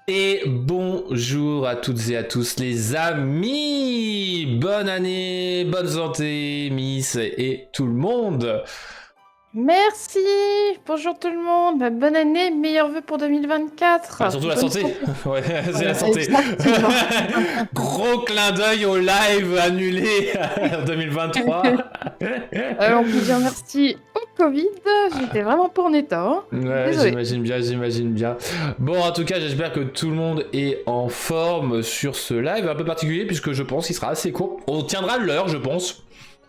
Et bonjour à toutes et à tous les amis. Bonne année, bonne santé, Miss et tout le monde. Merci. Bonjour tout le monde. Bonne année, meilleurs vœux pour 2024. Ah, surtout la Bonne santé. Ouais, c'est Voilà, la santé. exactement. Gros clin d'œil au live annulé en 2023. On peut dire merci au Covid. J'étais vraiment pas en état. Hein. Ouais, Désolée. j'imagine bien. Bon, en tout cas, j'espère que tout le monde est en forme sur ce live un peu particulier, puisque je pense qu'il sera assez court. On tiendra l'heure, je pense.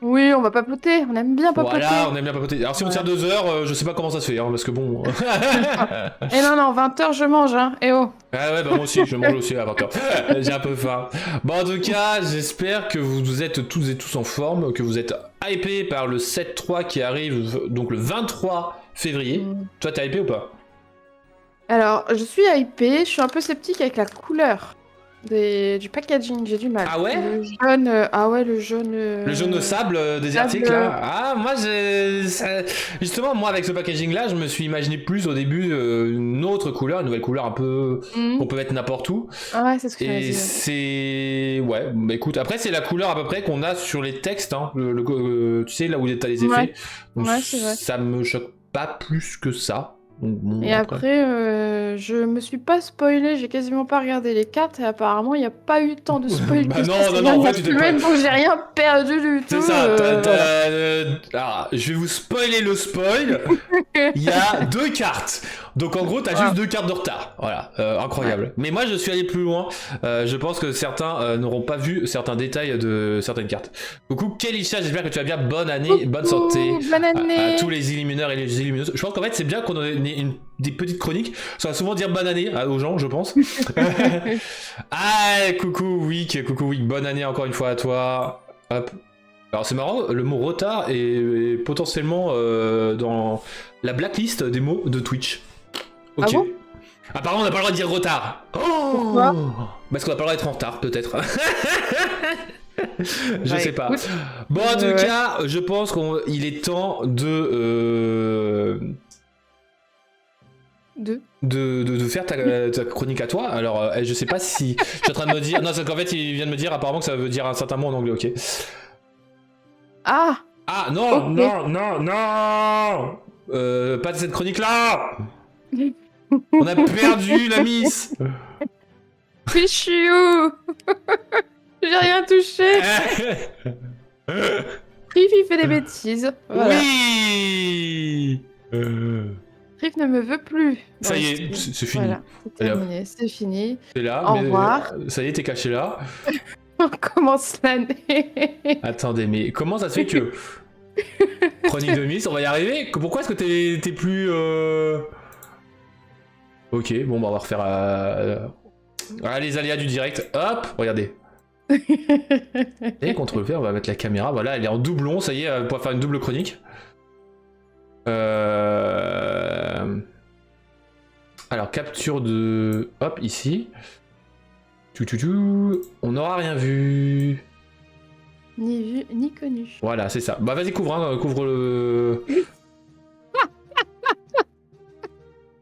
Oui, on va papoter. On aime bien papoter. Voilà, on aime bien papoter. Alors si on tient 2 heures, je sais pas comment ça se fait, hein, parce que bon... Et non, 20h je mange. Hein. Eh oh. Ah ouais, bah moi aussi, je mange aussi à 20h. J'ai un peu faim. Bon, en tout cas, j'espère que vous êtes toutes et tous en forme, que vous êtes hypés par le 7-3 qui arrive, donc le 23 février. Toi, t'es hypé ou pas? Alors, je suis hypée. Je suis un peu sceptique avec la couleur du packaging. J'ai du mal. Ah ouais? Le jaune. Ah ouais, le jaune. Le jaune de sable désertique là. Ah moi justement moi avec ce packaging là je me suis imaginé plus au début une autre couleur, une nouvelle couleur un peu qu'on peut mettre n'importe où. Ah ouais c'est ce que j'avais dit. Et c'est ouais bah écoute après c'est la couleur à peu près qu'on a sur les textes hein, tu sais là où t'as les effets. Ouais. Donc Ouais, c'est vrai. ça me choque pas plus que ça. Donc, bon, Et après, je me suis pas spoilé, j'ai quasiment pas regardé les cartes et apparemment il n'y a pas eu tant de spoil bah que non, ça. non, C'est non, en bien fait, tu la t'es pas... semaine, donc j'ai rien perdu du tout. C'est ça, voilà. Alors, je vais vous spoiler le spoil. Il y a 2 cartes. Donc en gros, t'as juste 2 cartes de retard. Voilà, incroyable. Ouais. Mais moi, je suis allé plus loin. Je pense que certains n'auront pas vu certains détails de certaines cartes. Coucou Kelisha, j'espère que tu vas bien. Bonne année, bonne santé bonne année. à tous les illumineurs et les illumineuses. Je pense qu'en fait, c'est bien qu'on ait des petites chroniques. Ça va souvent dire bonne année aux gens, je pense. Ah, coucou Wick, bonne année encore une fois à toi. Hop. Alors c'est marrant, le mot retard est potentiellement dans la blacklist des mots de Twitch. Ok. Ah bon? Apparemment on n'a pas le droit de dire retard. Pourquoi? Parce qu'on n'a pas le droit d'être en retard peut-être. Je sais pas. Écoute, bon en tout cas, je pense qu'il est temps de faire ta chronique à toi. Alors je sais pas si je suis en train de me dire non c'est qu'en fait il vient de me dire apparemment que ça veut dire un certain mot en anglais. Ok. Ah non, okay. non pas de cette chronique-là. On a perdu la miss. Fichu. J'ai rien touché. Riff fait des bêtises. Voilà. Oui. Riff ne me veut plus. Ça y est, c'est fini. Voilà, c'est terminé, c'est fini. T'es là, au revoir. Ça y est, t'es caché là. On commence l'année. Attendez, mais comment ça se fait que... Chronique de Miss, on va y arriver. Pourquoi est-ce que t'es plus... Ok, bon bah on va refaire... les aléas du direct. Hop, regardez. Et CTRL V, on va mettre la caméra. Voilà, elle est en doublon, ça y est, on pourra faire une double chronique. Alors, capture de... Hop, ici. On n'aura rien vu. Ni vu, ni connu. Voilà, c'est ça. Bah vas-y, couvre le...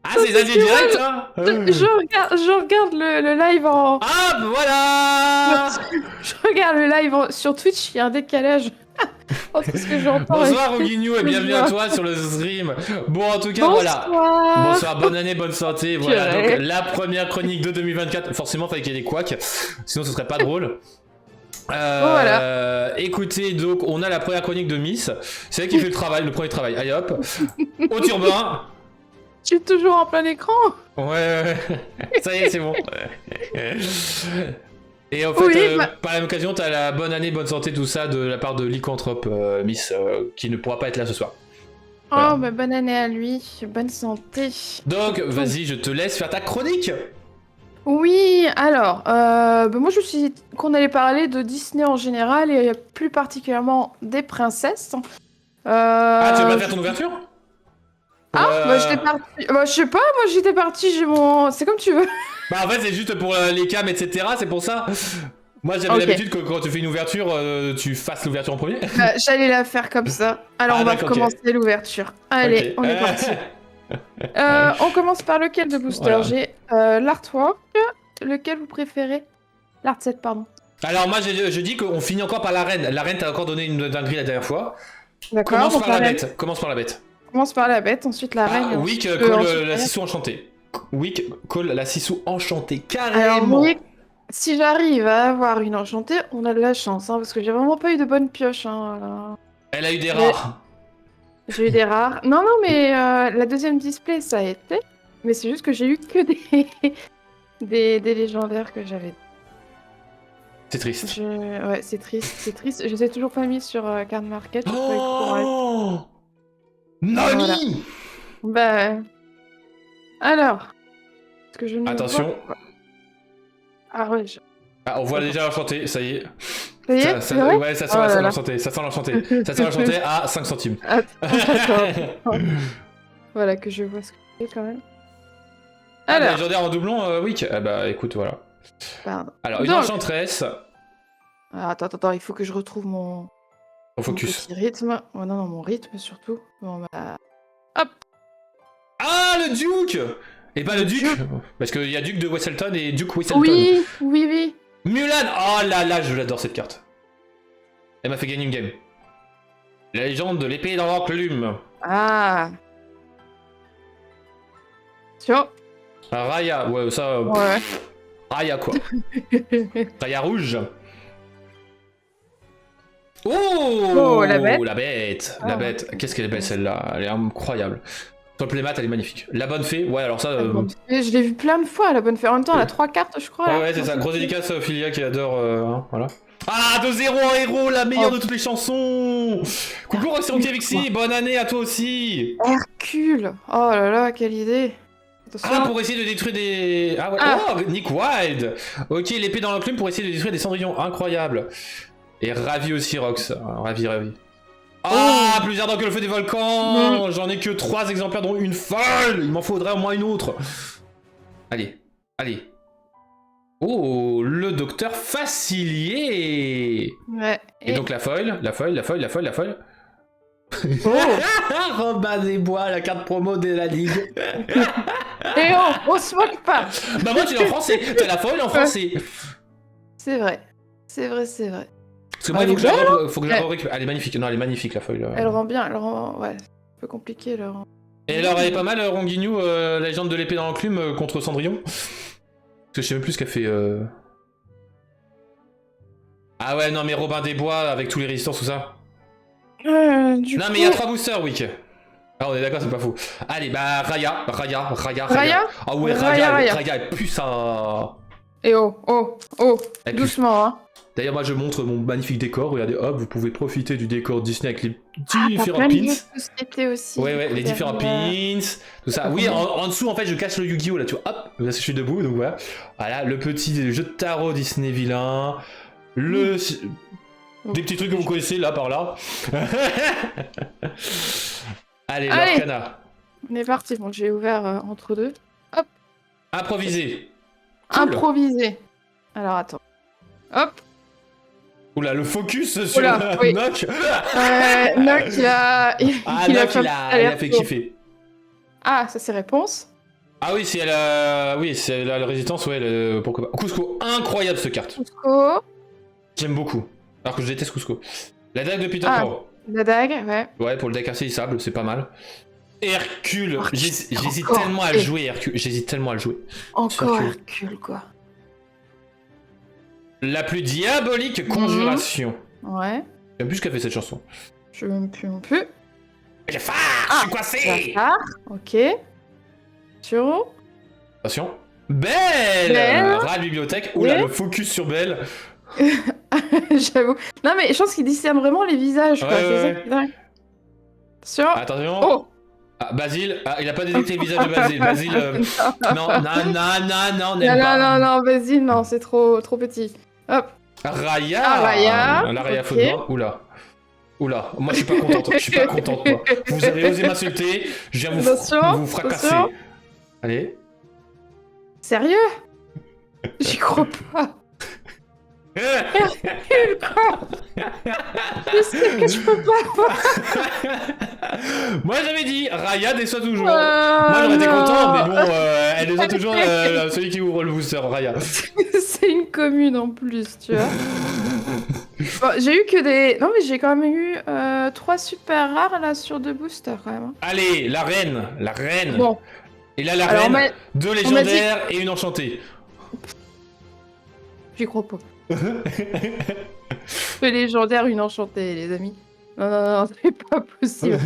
Ah, c'est ça, direct, hein. Je regarde le live en... Ah, voilà. Je regarde le live sur Twitch, il y a un décalage. Entre ce que j'entends. Bonsoir Roguignou et bienvenue à toi sur le stream. Bon, en tout cas, voilà. Bonsoir, bonne année, bonne santé. Voilà, donc la première chronique de 2024. Forcément, fallait qu'il y ait des couacs, sinon ce serait pas drôle. Voilà. Écoutez, donc on a la première chronique de Miss. C'est elle qui fait le travail, le premier travail. Allez hop, au turbin. Tu es toujours en plein écran. Ouais. Ça y est, c'est bon. Et en fait, par la même occasion, t'as la bonne année, bonne santé, tout ça de la part de Lycanthrope, Miss, qui ne pourra pas être là ce soir. Voilà. Oh, bah bonne année à lui, bonne santé. Donc, vas-y, je te laisse faire ta chronique. Oui, alors, moi je me suis dit qu'on allait parler de Disney en général et plus particulièrement des princesses. Ah, tu veux pas faire ton ouverture? Bah j'étais partie. Bah je sais pas, moi j'étais partie, j'ai mon. C'est comme tu veux. Bah en fait c'est juste pour les cams etc, c'est pour ça. Moi j'avais l'habitude que quand tu fais une ouverture, tu fasses l'ouverture en premier. J'allais la faire comme ça. Alors on va commencer l'ouverture. Allez, on est parti. On commence par lequel de booster? Voilà. J'ai l'artwork. Lequel vous préférez? L'art set, pardon. Alors moi je dis qu'on finit encore par l'arène. L'arène t'as encore donné une dinguerie la dernière fois. D'accord. Commence donc par la reine. bête. Commence par la bête. Commence par la bête, ensuite la reine. et Wick ensuite, call ensuite la Sissou enchantée. Wick call la Sissou enchantée. Alors, Carrément. oui, si j'arrive à avoir une enchantée, on a de la chance, hein, parce que j'ai vraiment pas eu de bonnes pioches. Hein, voilà. Elle a eu des Mais- rares. J'ai eu des rares. Non, non, mais la deuxième display, ça a été. Mais c'est juste que j'ai eu que des légendaires que j'avais. C'est triste. Ouais, c'est triste, c'est triste. Je les ai toujours pas mis sur Card Market. je sais pas comment Oh Nani Bah. Alors. Parce que je ne Attention. vois pas. Ah ouais, Ah, on voit déjà l'enchanté, ça y est. ça y est, Ça, c'est vrai. ouais, ça sent, Oh là là. l'enchanté. Ça sent l'enchanté. Ça sent l'enchanté à 5 centimes. Attends. Voilà, que je vois ce que c'est quand même. Ah, Alors, légendaire en doublon, Wick. Ah bah écoute, voilà. pardon. Alors, une Donc, enchanteresse. attends, il faut que je retrouve Ton mon focus. petit rythme. Oh non, non, mon rythme surtout. Bon, bah... Ah, le Duke et pas le Le Duc Duke. parce qu'il y a Duke de Wesselton et Duke Wesselton. Oui, oui, oui. Mulan. Oh là là, je l'adore cette carte. Elle m'a fait gagner une game. La légende de l'épée dans l'enclume. Ah. Tiens. Raya, ouais, ça. Ouais. Raya quoi. Raya rouge. Oh, Oh, la bête. La bête. Ah, La bête. Qu'est-ce qu'elle est belle celle-là. Elle est incroyable. Sur le playmat, elle est magnifique. La bonne fée, ouais, alors ça. Je l'ai vu plein de fois, la bonne fée. En même temps, elle a 3 cartes, je crois. Ouais, là. ouais, c'est ça. Grosse dédicace à Ophelia qui adore. Voilà. Ah, 2-0 en héros, la meilleure Oh. de toutes les chansons. Coucou, Roxy Vixi, bonne année à toi aussi. Hercule. Oh là là, quelle idée. Attention. Ah, pour essayer de détruire des. Ah ouais, Ah. oh, Nick Wilde. Ok, l'épée dans l'enclume pour essayer de détruire des cendrillons, incroyable. Et ravi aussi, Rox. Ravi. Ah, plusieurs dans que le feu des volcans. J'en ai que 3 exemplaires, dont une folle. Il m'en faudrait au moins une autre. Allez. Oh, le docteur Facilier. Ouais. Et donc la foil. Oh. Robin des Bois, la carte promo de la ligue. Et oh, on se moque pas. Bah moi tu l'as en français, t'as la foil en français. C'est vrai. Parce que moi Elle il faut est que je la récupère. Elle est magnifique, non elle est magnifique la foil. Elle rend bien, ouais, c'est un peu compliqué, elle rend... Et alors elle est pas mal Ronguignou, la légende de l'épée dans l'enclume contre Cendrillon. Parce que je sais même plus ce qu'elle fait. Ah ouais non mais Robin des Bois avec tous les résistances tout ça. Non Mais il y a 3 boosters Wick. Ah on est d'accord c'est pas faux. Allez bah Raya. Raya. Ah ouais Raya. Raya elle pue ça. Et oh, Elle pue. doucement, hein. D'ailleurs, moi je montre mon magnifique décor. Regardez, hop, vous pouvez profiter du décor Disney avec les T'as différents plein de pins. sociétés aussi. Ouais, les différents pins, tout ça. Oui, en dessous, en fait, je cache le Yu-Gi-Oh! Là, tu vois, hop, parce que je suis debout, donc voilà. Voilà, le petit jeu de tarot Disney vilain. Des petits trucs que vous connaissez là par là. Allez, l'Arcana. On est parti, bon, j'ai ouvert entre deux. Hop. Improvisé. Cool. Improvisé. Alors, attends. Hop. Oula, le focus sur oui. Nock. Nock, il a fait kiffer. Ah, ça c'est réponse. Ah oui, c'est la résistance, ouais, pourquoi pas. Cusco, incroyable cette carte. Cusco. J'aime beaucoup. Alors que je déteste Cusco. La dague de Peter Pan. La dague, ouais. Ouais, pour le deck insaisissable, c'est pas mal. Hercule, j'hésite encore. tellement à le jouer, Hercule. J'hésite tellement à le jouer. Encore Hercule, quoi. La plus diabolique conjuration. Ouais. J'aime plus ce qu'a fait cette chanson. Je veux plus non plus. Jafar, je suis coincé. Jafar, ok. Sur. Attention. Belle Rat de bibliothèque. Oula, le focus sur Belle. J'avoue. Non mais je pense qu'il discerne vraiment les visages, quoi. C'est ça qui est dingue. Sur. Attention. Oh. Ah, Basile, il a pas détecté le visage de Basile. Basile, non, on n'aime pas. Non, vas-y, non, c'est trop petit. Hop. Raya. Raya. La Raya ok. Faudement. Oula, moi je suis pas contente, moi. Vous avez osé m'insulter, je viens vous fracasser. Attention. Allez. Sérieux? J'y crois pas. Hercule, quoi. Je sais que je peux pas. Moi j'avais dit, Raya déçoit toujours. Moi j'aurais été content, mais bon, elle déçoit toujours celui qui ouvre le booster, Raya. C'est une commune en plus, tu vois. Bon, j'ai eu que des... Non, mais j'ai quand même eu 3 super rares, là, sur 2 boosters, quand même. Hein. Allez, la reine, la reine. Bon. Et là, la Alors, reine, 2 légendaires et une enchantée. J'y crois pas. Le légendaire, une enchantée, les amis. Non, non, non, c'est pas possible.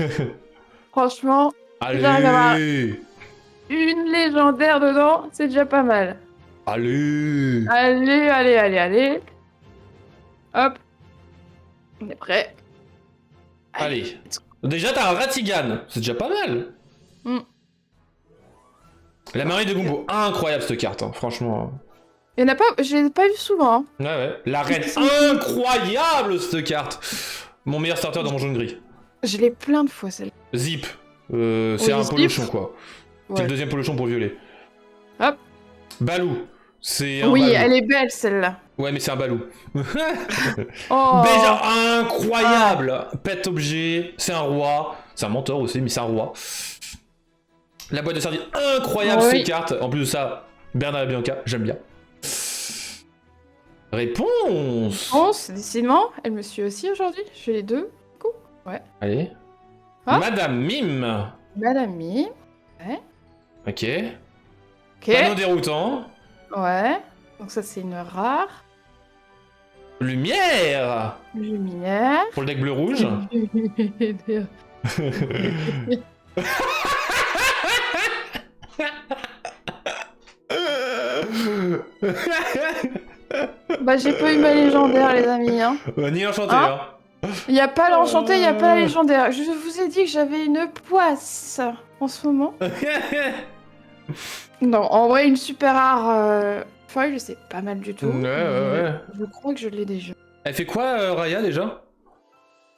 Franchement, j'arrive à avoir Allez, une légendaire dedans, c'est déjà pas mal. allez. Allez, allez, allez, allez. Hop. On est prêt. Allez. Déjà, t'as un Ratigan, c'est déjà pas mal. Mm. La marée de Gumbo, incroyable cette carte, hein, franchement. Il y en a pas... Je l'ai pas vu souvent. Hein. Ouais, ouais. La reine, incroyable cette carte. Mon meilleur starter dans mon jaune gris. Je l'ai plein de fois, celle-là. Zip, c'est Oui, un Zip. polochon quoi. C'est Ouais. le deuxième polochon pour violet. Hop. Balou, c'est un Oui, balou. elle est belle, celle-là. Ouais, mais c'est un balou. Oh. Déjà incroyable. Pet objet, c'est un roi. C'est un mentor aussi, mais c'est un roi. La boîte de sardines, incroyable Oui. cette carte. En plus de ça, Bernard et Bianca, j'aime bien. Réponse. Décidément, elle me suit aussi aujourd'hui. Je fais les deux. Allez. Ah. Madame Mime. Madame Mi. Ok. Ok. Panneau déroutant. Ouais. Donc ça, c'est une rare. Lumière. Lumière. Pour le deck bleu-rouge. Bah, j'ai pas eu ma légendaire, les amis. Hein. Ni enchanté, Hein hein. Y a pas l'enchanté, y a pas la légendaire. Je vous ai dit que j'avais une poisse en ce moment. Non, en vrai, une super rare foil, c'est pas mal du tout. Ouais. Je crois que je l'ai déjà. Elle fait quoi, Raya, déjà?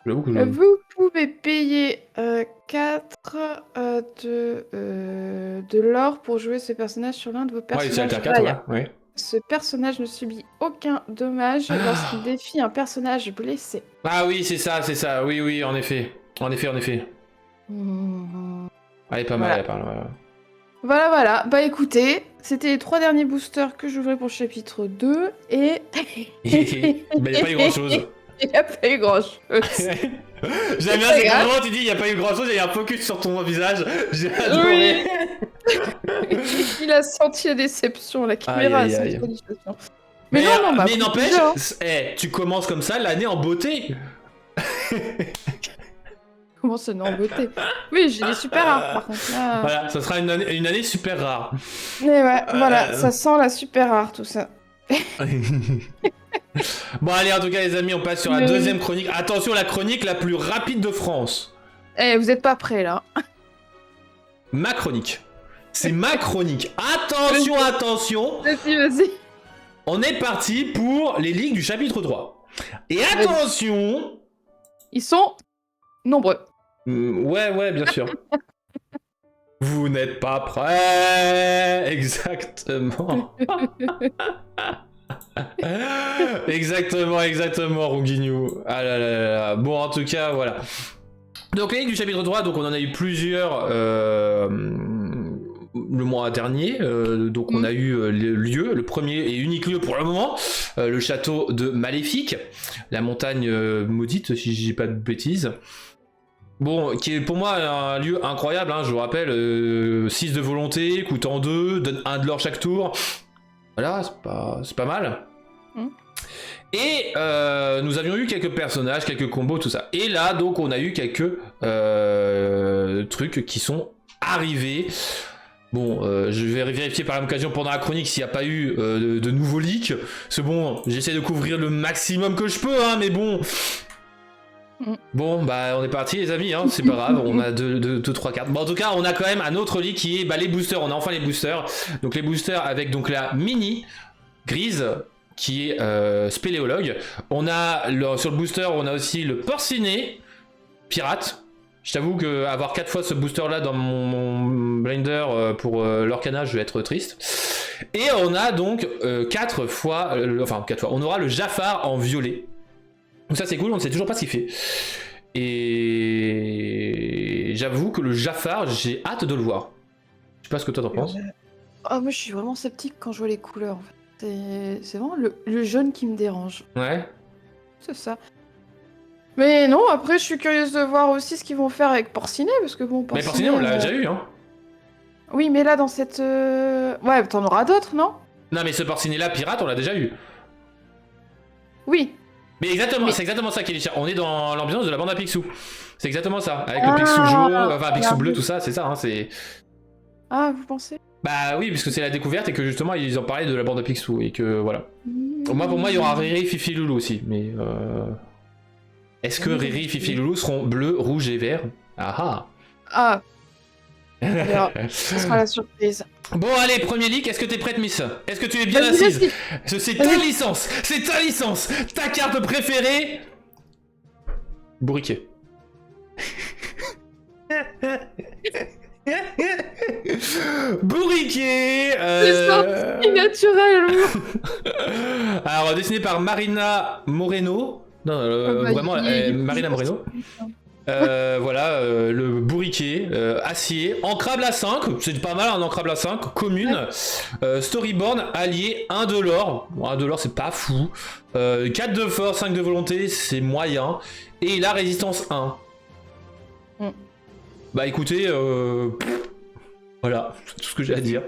J'avoue que je... Vous pouvez payer 4 de l'or pour jouer ce personnage sur l'un de vos Ouais, personnages. c'est Alter 4, Raya. ouais. Ce personnage ne subit aucun dommage lorsqu'il défie un personnage blessé. Ah oui, c'est ça. Oui, en effet. En effet. Mhm. Elle est pas mal, Voilà. elle parle. Voilà, voilà. Bah écoutez, c'était les 3 derniers boosters que j'ouvrais pour le chapitre 2 et... Mais il n'y a pas eu grand-chose. Il n'y a pas eu grand chose. J'aime bien, c'est qu'à un moment tu dis il n'y a pas eu grand-chose, il y a un focus sur ton visage. J'ai adoré. Il a senti la déception, la caméra Aïe, a aïe, senti aïe. la déception. Mais non, bah, mais n'empêche, déjà. tu commences comme ça l'année en beauté. Comment ça, non, en beauté? Oui, j'ai des super rares, par contre. Là... Voilà, ça sera une année super rare. Mais ouais, voilà, ça sent la super rare, tout ça. Bon allez, en tout cas les amis, on passe sur la deuxième chronique. Attention, la chronique la plus rapide de France. Eh, vous êtes pas prêts, là. Ma chronique. C'est ma chronique. Attention. Vas-y. On est parti pour les ligues du chapitre 3. Et attention. Ils sont nombreux. Ouais, bien sûr. Vous n'êtes pas prêts. Exactement. Exactement, Ronguignou. Ah là là là. Bon, en tout cas, voilà. Donc, les ligues du chapitre 3, donc on en a eu plusieurs le mois dernier. Donc, on a eu le premier et unique lieu pour le moment, le château de Maléfique, la montagne maudite, si je dis pas de bêtises. Bon, qui est pour moi un lieu incroyable, hein, je vous rappelle, 6 de volonté, coûtant 2, donne 1 de l'or chaque tour. Voilà, c'est pas mal. Et nous avions eu quelques personnages, quelques combos, tout ça. Et là, donc, on a eu quelques trucs qui sont arrivés. Bon, je vais vérifier par la même occasion pendant la chronique s'il n'y a pas eu de nouveaux leaks. C'est bon, j'essaie de couvrir le maximum que je peux, hein, mais bon... Bon, bah on est parti les amis, hein, c'est pas grave, on a 2, 3 cartes. Bon, en tout cas, on a quand même un autre leak qui est les boosters, on a enfin les boosters. Donc les boosters avec donc la mini grise qui est spéléologue. On a sur le booster, on a aussi le porciné pirate. Je t'avoue que avoir 4 fois ce booster là dans mon blinder pour l'orcana, je vais être triste. Et on a donc 4 fois, on aura le Jafar en violet. Donc ça c'est cool, on ne sait toujours pas ce qu'il fait. Et j'avoue que le Jafar, j'ai hâte de le voir. Je sais pas ce que toi t'en penses. Ah, moi je suis vraiment sceptique quand je vois les couleurs en fait. C'est vraiment le jaune qui me dérange. Ouais. C'est ça. Mais non, après je suis curieuse de voir aussi ce qu'ils vont faire avec Porcinet, parce que bon, Mais Porcinet, on l'a déjà eu, hein. Oui, mais là dans cette... Ouais, t'en auras d'autres, non? Non, mais ce Porcinet-là, pirate, on l'a déjà eu. Oui. Mais exactement, Mais- c'est exactement ça, Kélisha. On est dans l'ambiance de la bande à Picsou. C'est exactement ça. Avec le Picsou jaune, enfin Picsou bleu, tout ça, c'est ça, hein, c'est... Ah, vous pensez? Bah oui, puisque c'est la découverte et que justement, ils en parlaient de la bande à Picsou, et que voilà. Moi, pour moi, il y aura Riri, Fifi, Loulou aussi, mais... Est-ce que Riri, Fifi, Loulou seront bleus, rouges et verts? Ah Ah, ah. on verra. Ce sera la surprise. Bon, allez, premier leak, est-ce que t'es prête, Miss? Est-ce que tu es bien Vas-y, assise? vas-y. C'est ta licence, c'est ta licence, ta carte préférée. Bourriquet. Bourriquet. C'est sorti naturellement. Alors dessiné par Marina Moreno. Non, Bah, vraiment, il est Marina plus Moreno. Voilà, le bourriquet, acier, encrable à 5, c'est pas mal un encrable à 5, commune, storyboard, allié, 1 de l'or, bon, 1 de l'or c'est pas fou, 4 de force, 5 de volonté, c'est moyen, et il a résistance 1. Mm. Bah écoutez, voilà, c'est tout ce que j'ai à dire.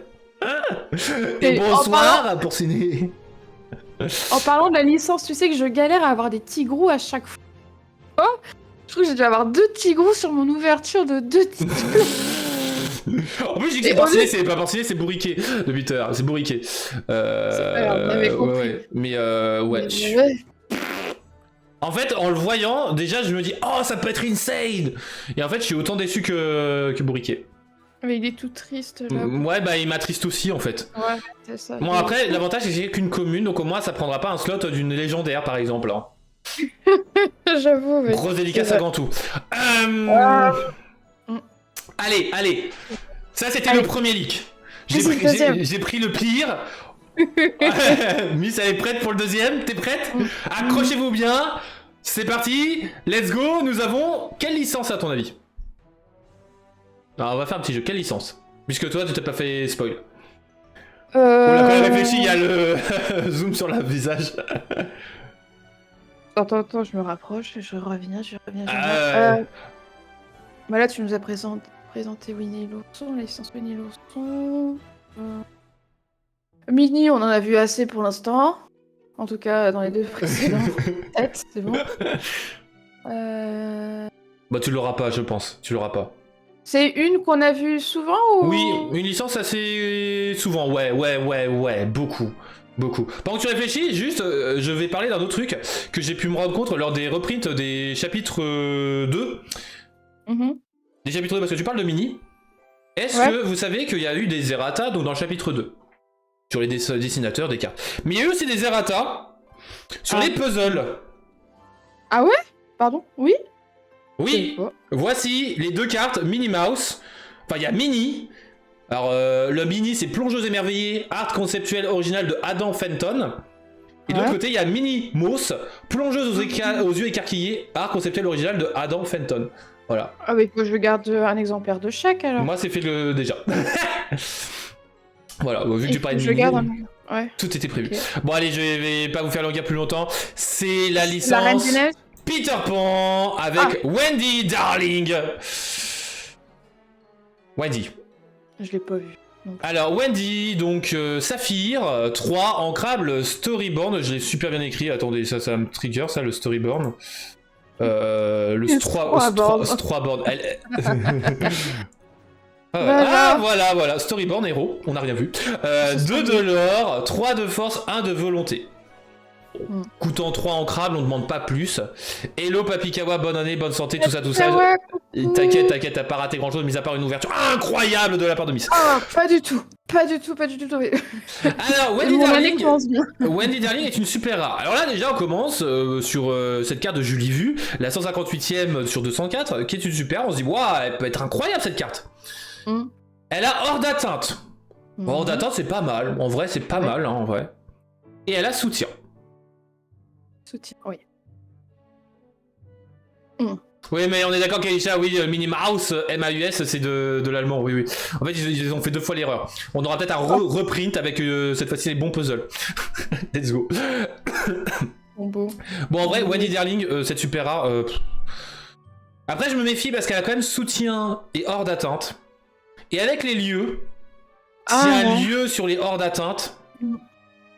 Et Et bonsoir pour Ciné. En parlant de la licence, tu sais que je galère à avoir des tigrous à chaque fois. Oh, je trouve que j'ai dû avoir 2 tigrous sur mon ouverture de 2 tigrous. En plus, je dis que c'est porciné, c'est pas porciné, c'est bourriquet depuis tout à l'heure, c'est bourriquet. C'est pas grave, on avait compris. Ouais. Mais ouais. Mais ouais. En fait, en le voyant, déjà, je me dis, oh, ça peut être insane. Et en fait, je suis autant déçu que bourriquet. Mais il est tout triste là. Ouais, bah, il m'attriste aussi, en fait. Ouais, c'est ça. Bon, après, l'avantage, c'est que j'ai qu'une commune, donc au moins, ça prendra pas un slot d'une légendaire, par exemple. Hein. J'avoue, mais... Grosse dédicace à Gantou. Allez. Ça, c'était le premier leak. J'ai pris le pire. Miss, elle est prête pour le deuxième? T'es prête? Accrochez-vous bien. C'est parti. Let's go. Nous avons... Quelle licence, à ton avis? Alors, on va faire un petit jeu. Quelle licence? Puisque toi, tu t'es pas fait spoil. On a quand même réfléchi, il y a le zoom sur le visage. Attends, je me rapproche, je reviens. Bah là, tu nous as présenté Winnie l'ourson, la licence Winnie l'ourson. Mini, on en a vu assez pour l'instant. En tout cas, dans les 2 précédents. Peut-être, c'est bon. Bah, tu l'auras pas, je pense. Tu l'auras pas. C'est une qu'on a vue souvent ou... Oui, une licence assez souvent. Ouais. Beaucoup. Pendant que tu réfléchis, juste, je vais parler d'un autre truc que j'ai pu me rendre compte lors des reprints des chapitres 2. Des chapitres 2, parce que tu parles de Mini. Est-ce que vous savez qu'il y a eu des errata donc dans le chapitre 2 sur les dessinateurs des cartes. Mais il y a eu aussi des errata sur les puzzles. Ah ouais? Pardon? Oui? Oui, voici les 2 cartes Minnie Mouse. Enfin, il y a Minnie. Alors, le Minnie, c'est Plongeuse émerveillée, art conceptuel original de Adam Fenton. Et de l'autre côté, il y a Minnie Mouse, Plongeuse aux yeux écarquillés, art conceptuel original de Adam Fenton. Voilà. Ah mais je garde un exemplaire de chaque alors. Moi, c'est fait déjà. Voilà, vu que tu parlais de je Minnie, garde ouais. tout était prévu. Okay. Bon, allez, je vais pas vous faire longueur plus longtemps. C'est la licence... La Reine des Neiges. Peter Pan avec Wendy Darling. Wendy. Je l'ai pas vu. Alors Wendy, donc Saphir, 3 ancrable storyboard, je l'ai super bien écrit, attendez, ça me trigger ça, le storyboard. Le storyboard. Voilà, storyboard héros, on n'a rien vu. 2 de l'or, 3 de force, 1 de volonté. Coûtant 3 ancrables, on demande pas plus. Hello Papikawa, bonne année, bonne santé, tout ça. T'inquiète, t'as pas raté grand chose, mis à part une ouverture incroyable de la part de Miss. Ah, pas du tout. Alors, Wendy Darling est une super rare. Alors là, déjà, on commence sur cette carte de Julie Vu, la 158ème sur 204, qui est une super. On se dit, waouh, elle peut être incroyable cette carte. Elle a hors d'atteinte. Hors d'atteinte, c'est pas mal. En vrai, c'est pas mal, hein, en vrai. Et elle a soutien. Oui. Oui, mais on est d'accord qu'Aïcha, oui, Minnie Mouse, M-A-U-S, c'est de l'allemand, oui, oui. En fait, ils ont fait 2 fois l'erreur. On aura peut-être un reprint avec cette fois-ci les bons puzzles. Let's go. Bon, Bon, en vrai, Wendy Darling, cette super rare. Après, je me méfie parce qu'elle a quand même soutien et hors d'atteinte. Et avec les lieux, s'il y a un lieu sur les hors d'atteinte,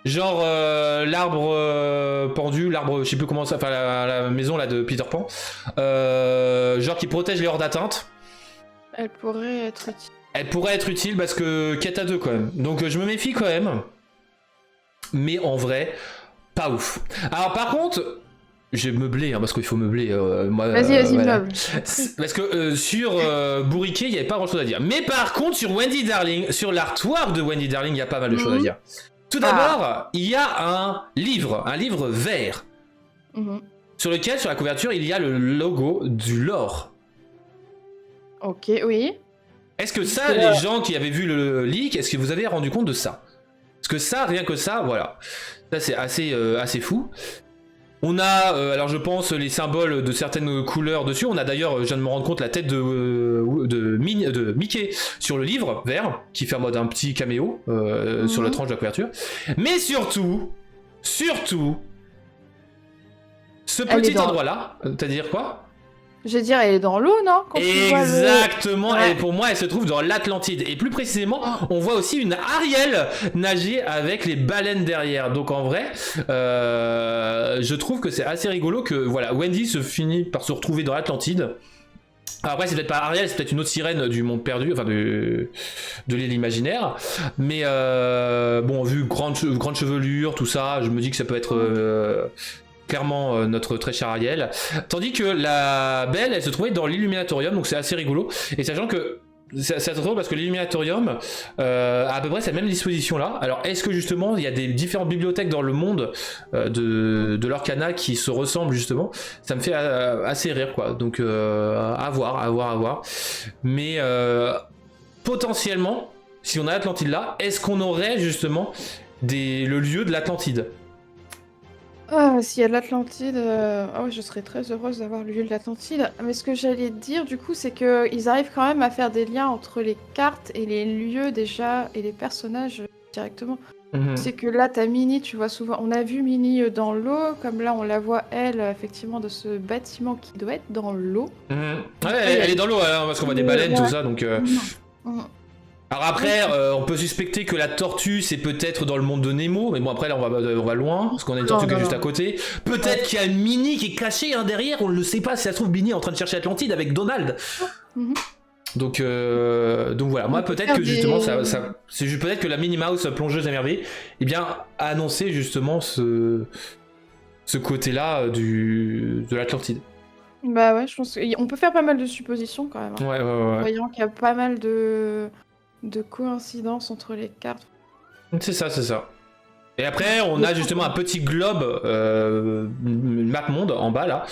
genre l'arbre pendu, l'arbre, je sais plus comment ça, enfin la maison là de Peter Pan, genre qui protège les hors d'atteinte. Elle pourrait être utile. Elle pourrait être utile parce que quête à 2 quand même. Donc je me méfie quand même. Mais en vrai, pas ouf. Alors par contre, j'ai meublé, parce qu'il faut meubler. Vas-y, voilà. meuble. Parce que sur Bourriquet, il n'y avait pas grand chose à dire. Mais par contre, sur Wendy Darling, sur l'artwork de Wendy Darling, il y a pas mal de choses à dire. Tout d'abord, il y a un livre vert, sur lequel, sur la couverture, il y a le logo du lore. Ok, oui. Est-ce que ça, les gens qui avaient vu le leak, est-ce que vous avez rendu compte de ça? Parce que ça, rien que ça, voilà. Ça, c'est assez fou. On a, alors je pense, les symboles de certaines couleurs dessus. On a d'ailleurs, je viens de me rendre compte, la tête de Mickey sur le livre vert, qui fait en mode un petit caméo sur la tranche de la couverture. Mais surtout, ce petit endroit-là, c'est-à-dire quoi? Je veux dire, elle est dans l'eau, non? Quand Exactement, et pour moi elle se trouve dans l'Atlantide. Et plus précisément, on voit aussi une Ariel nager avec les baleines derrière. Donc en vrai, je trouve que c'est assez rigolo que voilà, Wendy se finit par se retrouver dans l'Atlantide. Après c'est peut-être pas Ariel, c'est peut-être une autre sirène du monde perdu, enfin de l'île imaginaire. Mais bon, vu grande chevelure, tout ça, je me dis que ça peut être... clairement notre très cher Ariel, tandis que la Belle elle se trouvait dans l'Illuminatorium, donc c'est assez rigolo, et sachant que c'est drôle parce que l'Illuminatorium a à peu près cette même disposition là. Alors est-ce que justement il y a des différentes bibliothèques dans le monde de l'Orcana qui se ressemblent justement? Ça me fait assez rire quoi, donc à voir, mais potentiellement si on a l'Atlantide là, est-ce qu'on aurait justement le lieu de l'Atlantide? S'il y a de l'Atlantide, ouais, je serais très heureuse d'avoir le lieu de l'Atlantide. Mais ce que j'allais te dire, du coup, c'est qu'ils arrivent quand même à faire des liens entre les cartes et les lieux déjà, et les personnages directement. C'est que là, t'as Minnie, tu vois souvent... On a vu Minnie dans l'eau, comme là, on la voit, elle, effectivement, de ce bâtiment qui doit être dans l'eau. Ouais, elle est dans l'eau, parce qu'on voit des baleines, tout ça, donc... Alors après, on peut suspecter que la tortue c'est peut-être dans le monde de Nemo, mais bon après là on va loin, parce qu'on a une tortue qui est juste à côté. Peut-être qu'il y a une Minnie qui est cachée derrière, on ne le sait pas, si ça se trouve Minnie est en train de chercher Atlantide avec Donald. Donc voilà, moi peut-être que justement c'est peut-être que la Minnie Mouse plongeuse émerveillée, eh bien a annoncé justement ce côté-là de l'Atlantide. Bah ouais, je pense qu'on peut faire pas mal de suppositions quand même. Ouais. Voyant qu'il y a pas mal de coïncidences entre les cartes. C'est ça. Et après, on a justement un petit globe, une map monde en bas là,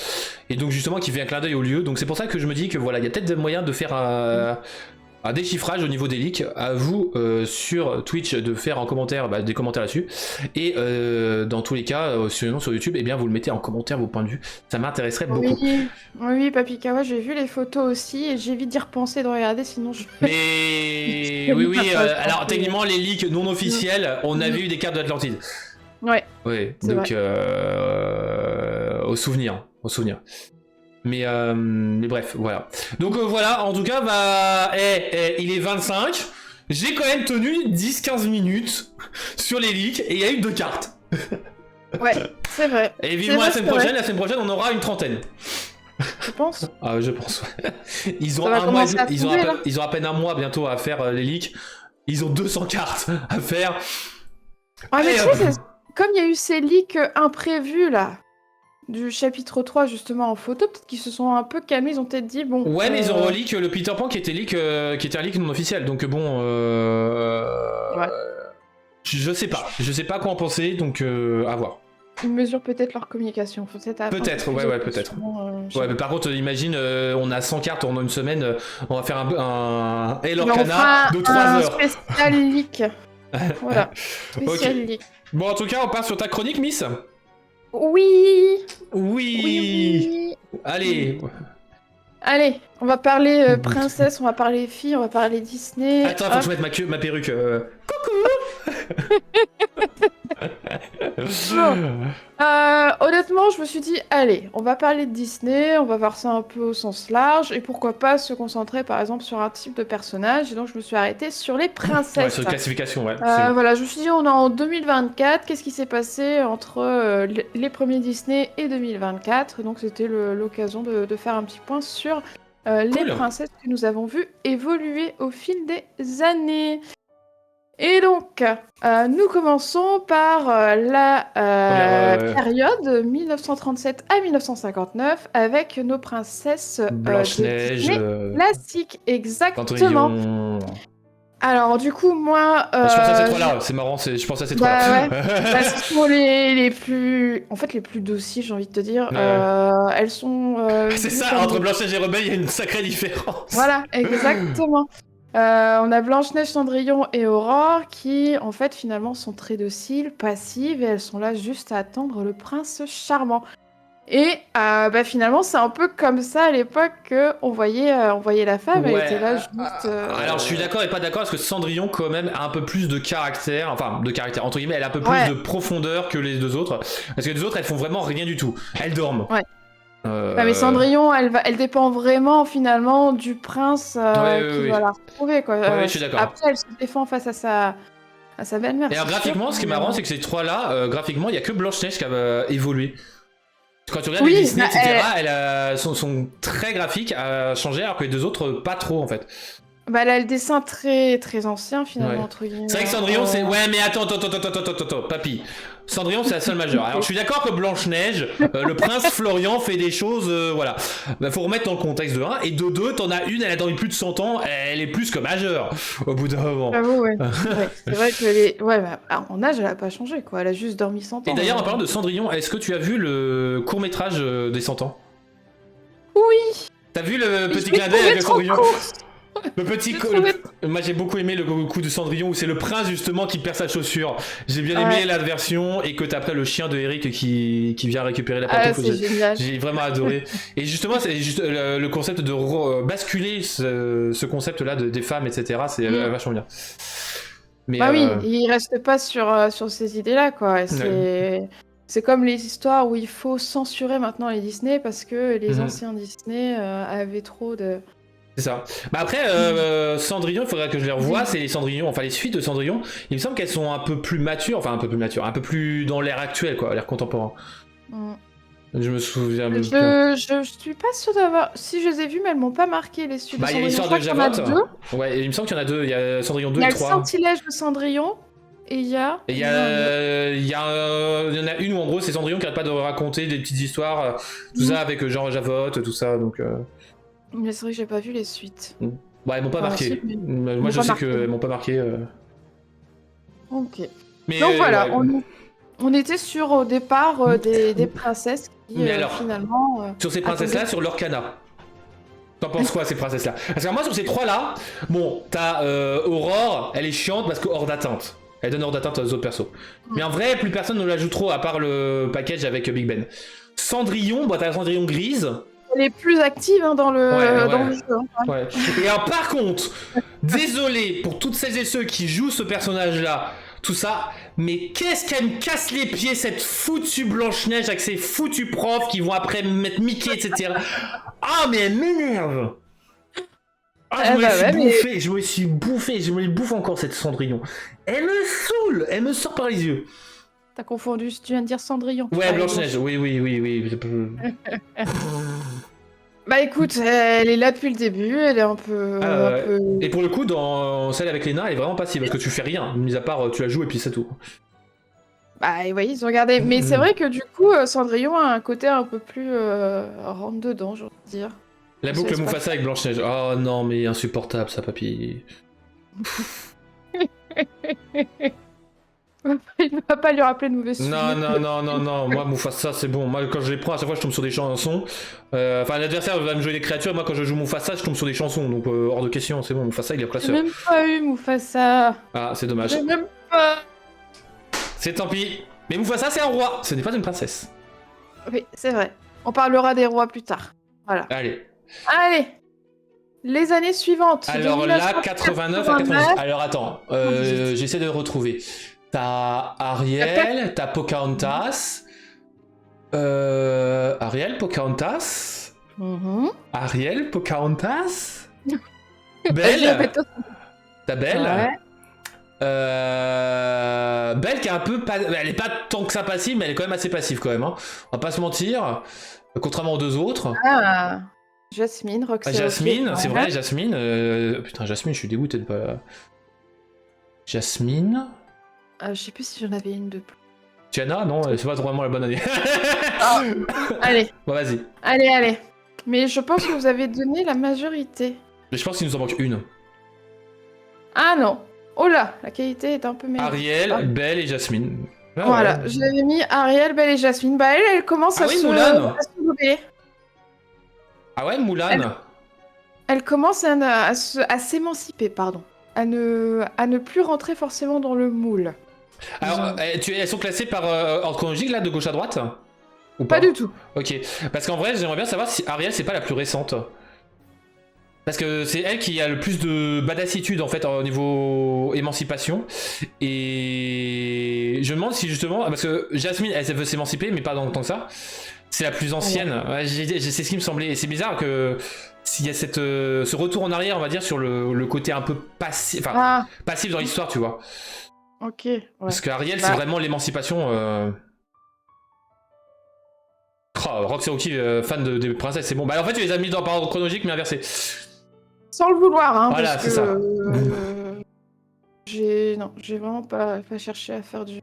et donc justement qui fait un clin d'œil au lieu. Donc c'est pour ça que je me dis que voilà, il y a peut-être des moyens de faire un déchiffrage au niveau des leaks. À vous sur Twitch de faire en commentaire des commentaires là-dessus. Et dans tous les cas, sinon sur YouTube, eh bien vous le mettez en commentaire vos points de vue. Ça m'intéresserait beaucoup. Oui, Papikawa, j'ai vu les photos aussi et j'ai vite d'y repenser, de regarder, sinon je... Mais oui, alors techniquement les leaks non officiels, on avait eu des cartes de l'Atlantide. Ouais. Oui, donc au souvenir. Mais bref, voilà. Donc voilà, en tout cas, il est 25. J'ai quand même tenu 10-15 minutes sur les leaks et il y a eu 2 cartes. Ouais, c'est vrai. Et vivement la semaine prochaine, on aura une trentaine. Tu penses? Ah, je pense, ouais. Ils ont à peine un mois bientôt à faire les leaks. Ils ont 200 cartes à faire. Ah, mais tu sais, comme il y a eu ces leaks imprévus là, du chapitre 3 justement en photo, peut-être qu'ils se sont un peu calmés, ils ont peut-être dit bon... Ouais, mais ils ont releak le Peter Pan qui était un leak non officiel, donc bon... Ouais. Je sais pas quoi en penser, donc à voir. Ils mesurent peut-être leur communication, peut-être, ouais, peut-être. Ouais, mais par contre, imagine, on a 100 cartes en une semaine, on va faire un Hey l'Orcana de 3 heures. Spécial leak. Voilà, spécial leak. Bon, en tout cas, on part sur ta chronique, Miss. Oui. Oui. Allez. Allez, on va parler princesse, on va parler filles, on va parler Disney. Attends, faut que je mette ma perruque. Honnêtement, je me suis dit, allez, on va parler de Disney, on va voir ça un peu au sens large, et pourquoi pas se concentrer par exemple sur un type de personnage, et donc je me suis arrêtée sur les Ouais, princesses. sur classification, ouais. Voilà, je me suis dit, on est en 2024, qu'est-ce qui s'est passé entre les premiers Disney et 2024? Donc c'était l'occasion de faire un petit point sur les Cool. princesses que nous avons vues évoluer au fil des années. Et donc, nous commençons par la période 1937 à 1959 avec nos princesses Blanche-Neige, de Disney classiques, exactement. Cendrillon. Alors, du coup, moi. Je pense à ces trois-là, c'est marrant, je pense à ces trois-là. Ouais. Bah, ce sont les plus. En fait, les plus dociles, j'ai envie de te dire. Ouais. Elles sont. C'est ça, entre Blanche-Neige et Rebelle, il y a une sacrée différence. Voilà, exactement. On a Blanche-Neige, Cendrillon et Aurore qui, en fait, finalement, sont très dociles, passives, et elles sont là juste à attendre le prince charmant. Et bah, finalement, c'est un peu comme ça à l'époque qu'on voyait la femme, elle était là juste... Alors, je suis d'accord et pas d'accord parce que Cendrillon, quand même, a un peu plus de caractère, enfin, de caractère, entre guillemets, elle a un peu plus de profondeur que les deux autres. Parce que les deux autres, elles font vraiment rien du tout. Elles dorment. Ouais. Mais Cendrillon, elle dépend vraiment finalement du prince qui va la retrouver, quoi. Ouais, je suis d'accord. Après, elle se défend face à sa belle-mère. Et alors, graphiquement, ce qui est marrant, c'est que ces trois-là, graphiquement, il y a que Blanche-Neige qui a évolué. Quand tu regardes les Disney, etc., son trait graphique a changé, alors que les deux autres, pas trop en fait. Bah, elle a le dessin très très ancien finalement, entre guillemets. C'est vrai que Cendrillon, c'est. Ouais, mais attends, papy. Cendrillon, c'est la seule majeure. Alors, je suis d'accord que Blanche-Neige, le prince Florian fait des choses. Voilà. Bah, faut remettre dans le contexte de 1. Et de 2, t'en as une, elle a dormi plus de 100 ans, elle est plus que majeure au bout d'un moment. J'avoue, ouais. C'est vrai que en âge, elle a pas changé, quoi. Elle a juste dormi 100 ans. Et d'ailleurs, en parlant de Cendrillon, est-ce que tu as vu le court-métrage des 100 ans? Oui. T'as vu le petit clin d'œil avec Cendrillon? Le petit moi j'ai beaucoup aimé le coup de Cendrillon où c'est le prince justement qui perd sa chaussure. J'ai bien aimé la version et que t'as après le chien de Eric qui vient récupérer la pantoufle. C'est génial. J'ai vraiment adoré. Et justement c'est juste le concept de basculer ce concept là des femmes etc. C'est vachement bien. Mais, bah oui, il reste pas sur ces idées là quoi. C'est comme les histoires où il faut censurer maintenant les Disney parce que les anciens Disney avaient trop de... C'est ça. Bah après, Cendrillon, il faudrait que je les revoie. C'est les Cendrillon, enfin les suites de Cendrillon. Il me semble qu'elles sont un peu plus matures, un peu plus dans l'ère actuelle, quoi, l'ère contemporain. Je me souviens même pas. Je suis pas sûre d'avoir. Si je les ai vues, mais elles m'ont pas marqué les suites. Bah, il y a l'histoire de Javotte. Ouais, il me semble qu'il y en a deux. Il y a Cendrillon 2 et 3. Il y a le Sortilège de Cendrillon. Et il y a. Et il y en a une où en gros c'est Cendrillon qui arrête pas de raconter des petites histoires, tout ça avec genre Javotte, tout ça. Donc. Mais c'est vrai que j'ai pas vu les suites. Bah, elles m'ont pas marqué. Moi, je sais qu'elles m'ont pas marqué. Ok. Mais, donc voilà, on était sur au départ des princesses qui alors, finalement. Sur ces princesses-là, sur l'Orcana. T'en penses quoi, ces princesses-là? Parce que moi, sur ces trois-là, bon, t'as Aurore, elle est chiante parce que hors d'atteinte. Elle donne hors d'atteinte aux autres persos. Mais en vrai, plus personne ne la joue trop à part le package avec Big Ben. Cendrillon, bah, t'as la Cendrillon grise. Elle est plus active dans le jeu. Ouais. Et alors, par contre, désolé pour toutes celles et ceux qui jouent ce personnage-là, tout ça, mais qu'est-ce qu'elle me casse les pieds, cette foutue Blanche-Neige avec ses foutus profs qui vont après mettre Mickey, etc. Ah, mais elle m'énerve! Ah, je me suis bouffé, je me bouffe encore cette Cendrillon. Elle me saoule, elle me sort par les yeux. T'as confondu, tu viens de dire Cendrillon. Ouais, Blanche-Neige, oui. Bah écoute, elle est là depuis le début, elle est un peu... Et pour le coup, dans celle avec Léna, elle est vraiment passive, parce que tu fais rien, mis à part tu la joues et puis c'est tout. Bah oui, ils ont regardé. Mais c'est vrai que du coup, Cendrillon a un côté un peu plus rentre dedans, j'ai envie de dire. La boucle Mufasa avec Blanche-Neige. Oh non, mais insupportable ça, papy. Il ne va pas lui rappeler de mauvais souvenirs. Non. Moi, Mufasa, c'est bon. Moi, quand je les prends, à chaque fois, je tombe sur des chansons. Enfin, l'adversaire va me jouer des créatures. Moi, quand je joue Mufasa, je tombe sur des chansons. Donc, hors de question, c'est bon. Mufasa, il est classeur. J'ai même pas eu Mufasa. Ah, c'est dommage. J'ai même pas. C'est tant pis. Mais Mufasa, c'est un roi. Ce n'est pas une princesse. Oui, c'est vrai. On parlera des rois plus tard. Voilà. Allez. Allez, les années suivantes. de Alors là, 1989 89 à 90. Alors attends, j'essaie de retrouver. T'as Ariel, t'as Pocahontas. Ariel, Pocahontas. Mhm. Ariel, Pocahontas. Vas-y, Belle. répète-toi. T'as Belle. Ouais. Belle qui est un peu. Elle est pas tant que ça passive, mais elle est quand même assez passive quand même. Hein. On va pas se mentir. Contrairement aux deux autres. Ah, Jasmine, Roxane. Jasmine, c'est vrai, Jasmine. Putain, Jasmine, je suis dégoûté de pas. Jasmine. Je sais plus si j'en avais une de plus. Tiana, non, c'est pas vraiment la bonne année. Allez, Bon, vas-y. allez. Mais je pense que vous avez donné la majorité. Mais je pense qu'il nous en manque une. Ah non. Oh là, la qualité est un peu meilleure. Ariel, Belle et Jasmine. Ah, Voilà, ouais. j'avais mis Ariel, Belle et Jasmine. Bah elle commence Ah à oui, se... Moulin. à se rebeller. Ah ouais, Moulin. Elle commence à s'émanciper, pardon. À ne plus rentrer forcément dans le moule. Alors, elles sont classées par ordre chronologique là, de gauche à droite? Ou Pas du tout. Ok. Parce qu'en vrai, j'aimerais bien savoir si Ariel c'est pas la plus récente. Parce que c'est elle qui a le plus de badassitude en fait au niveau émancipation. Et je me demande si justement, parce que Jasmine elle veut s'émanciper mais pas dans le temps que ça. C'est la plus ancienne. Ouais, c'est ce qui me semblait. Et c'est bizarre que s'il y a ce retour en arrière, on va dire, sur le côté un peu passif, enfin, passif dans l'histoire, tu vois. Ok. Ouais. Parce qu'Ariel c'est vraiment l'émancipation. Oh, Rox et Rookie, fan des princesses, c'est bon. Bah en fait tu les as mis dans par ordre chronologique mais inversé. Sans le vouloir, hein. Voilà, parce c'est que, ça. J'ai vraiment pas cherché à faire du...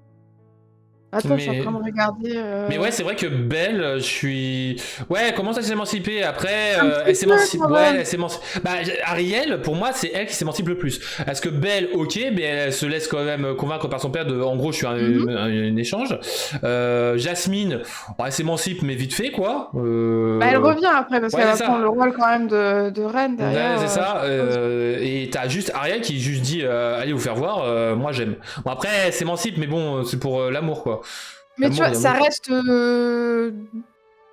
Attends, je suis en train de regarder... Mais ouais, c'est vrai que Belle, je suis... Ouais, elle commence à s'émanciper. Après, Un petit elle s'émancipe... peu, quand Ouais, même. elle s'émancipe... Bah, Ariel, pour moi, c'est elle qui s'émancipe le plus. Parce que Belle, ok, mais elle se laisse quand même convaincre par son père de... En gros, je suis un échange. Jasmine, elle s'émancipe, mais vite fait, quoi. Bah, elle revient après, parce Ouais, qu'elle va c'est ça. prendre le rôle quand même de reine derrière. Ouais, c'est ça. Et t'as juste Ariel qui juste dit allez vous faire voir, moi j'aime. Bon après elle s'émancipe mais bon c'est pour l'amour quoi. Mais tu vois, L'amour, ça l'amour. reste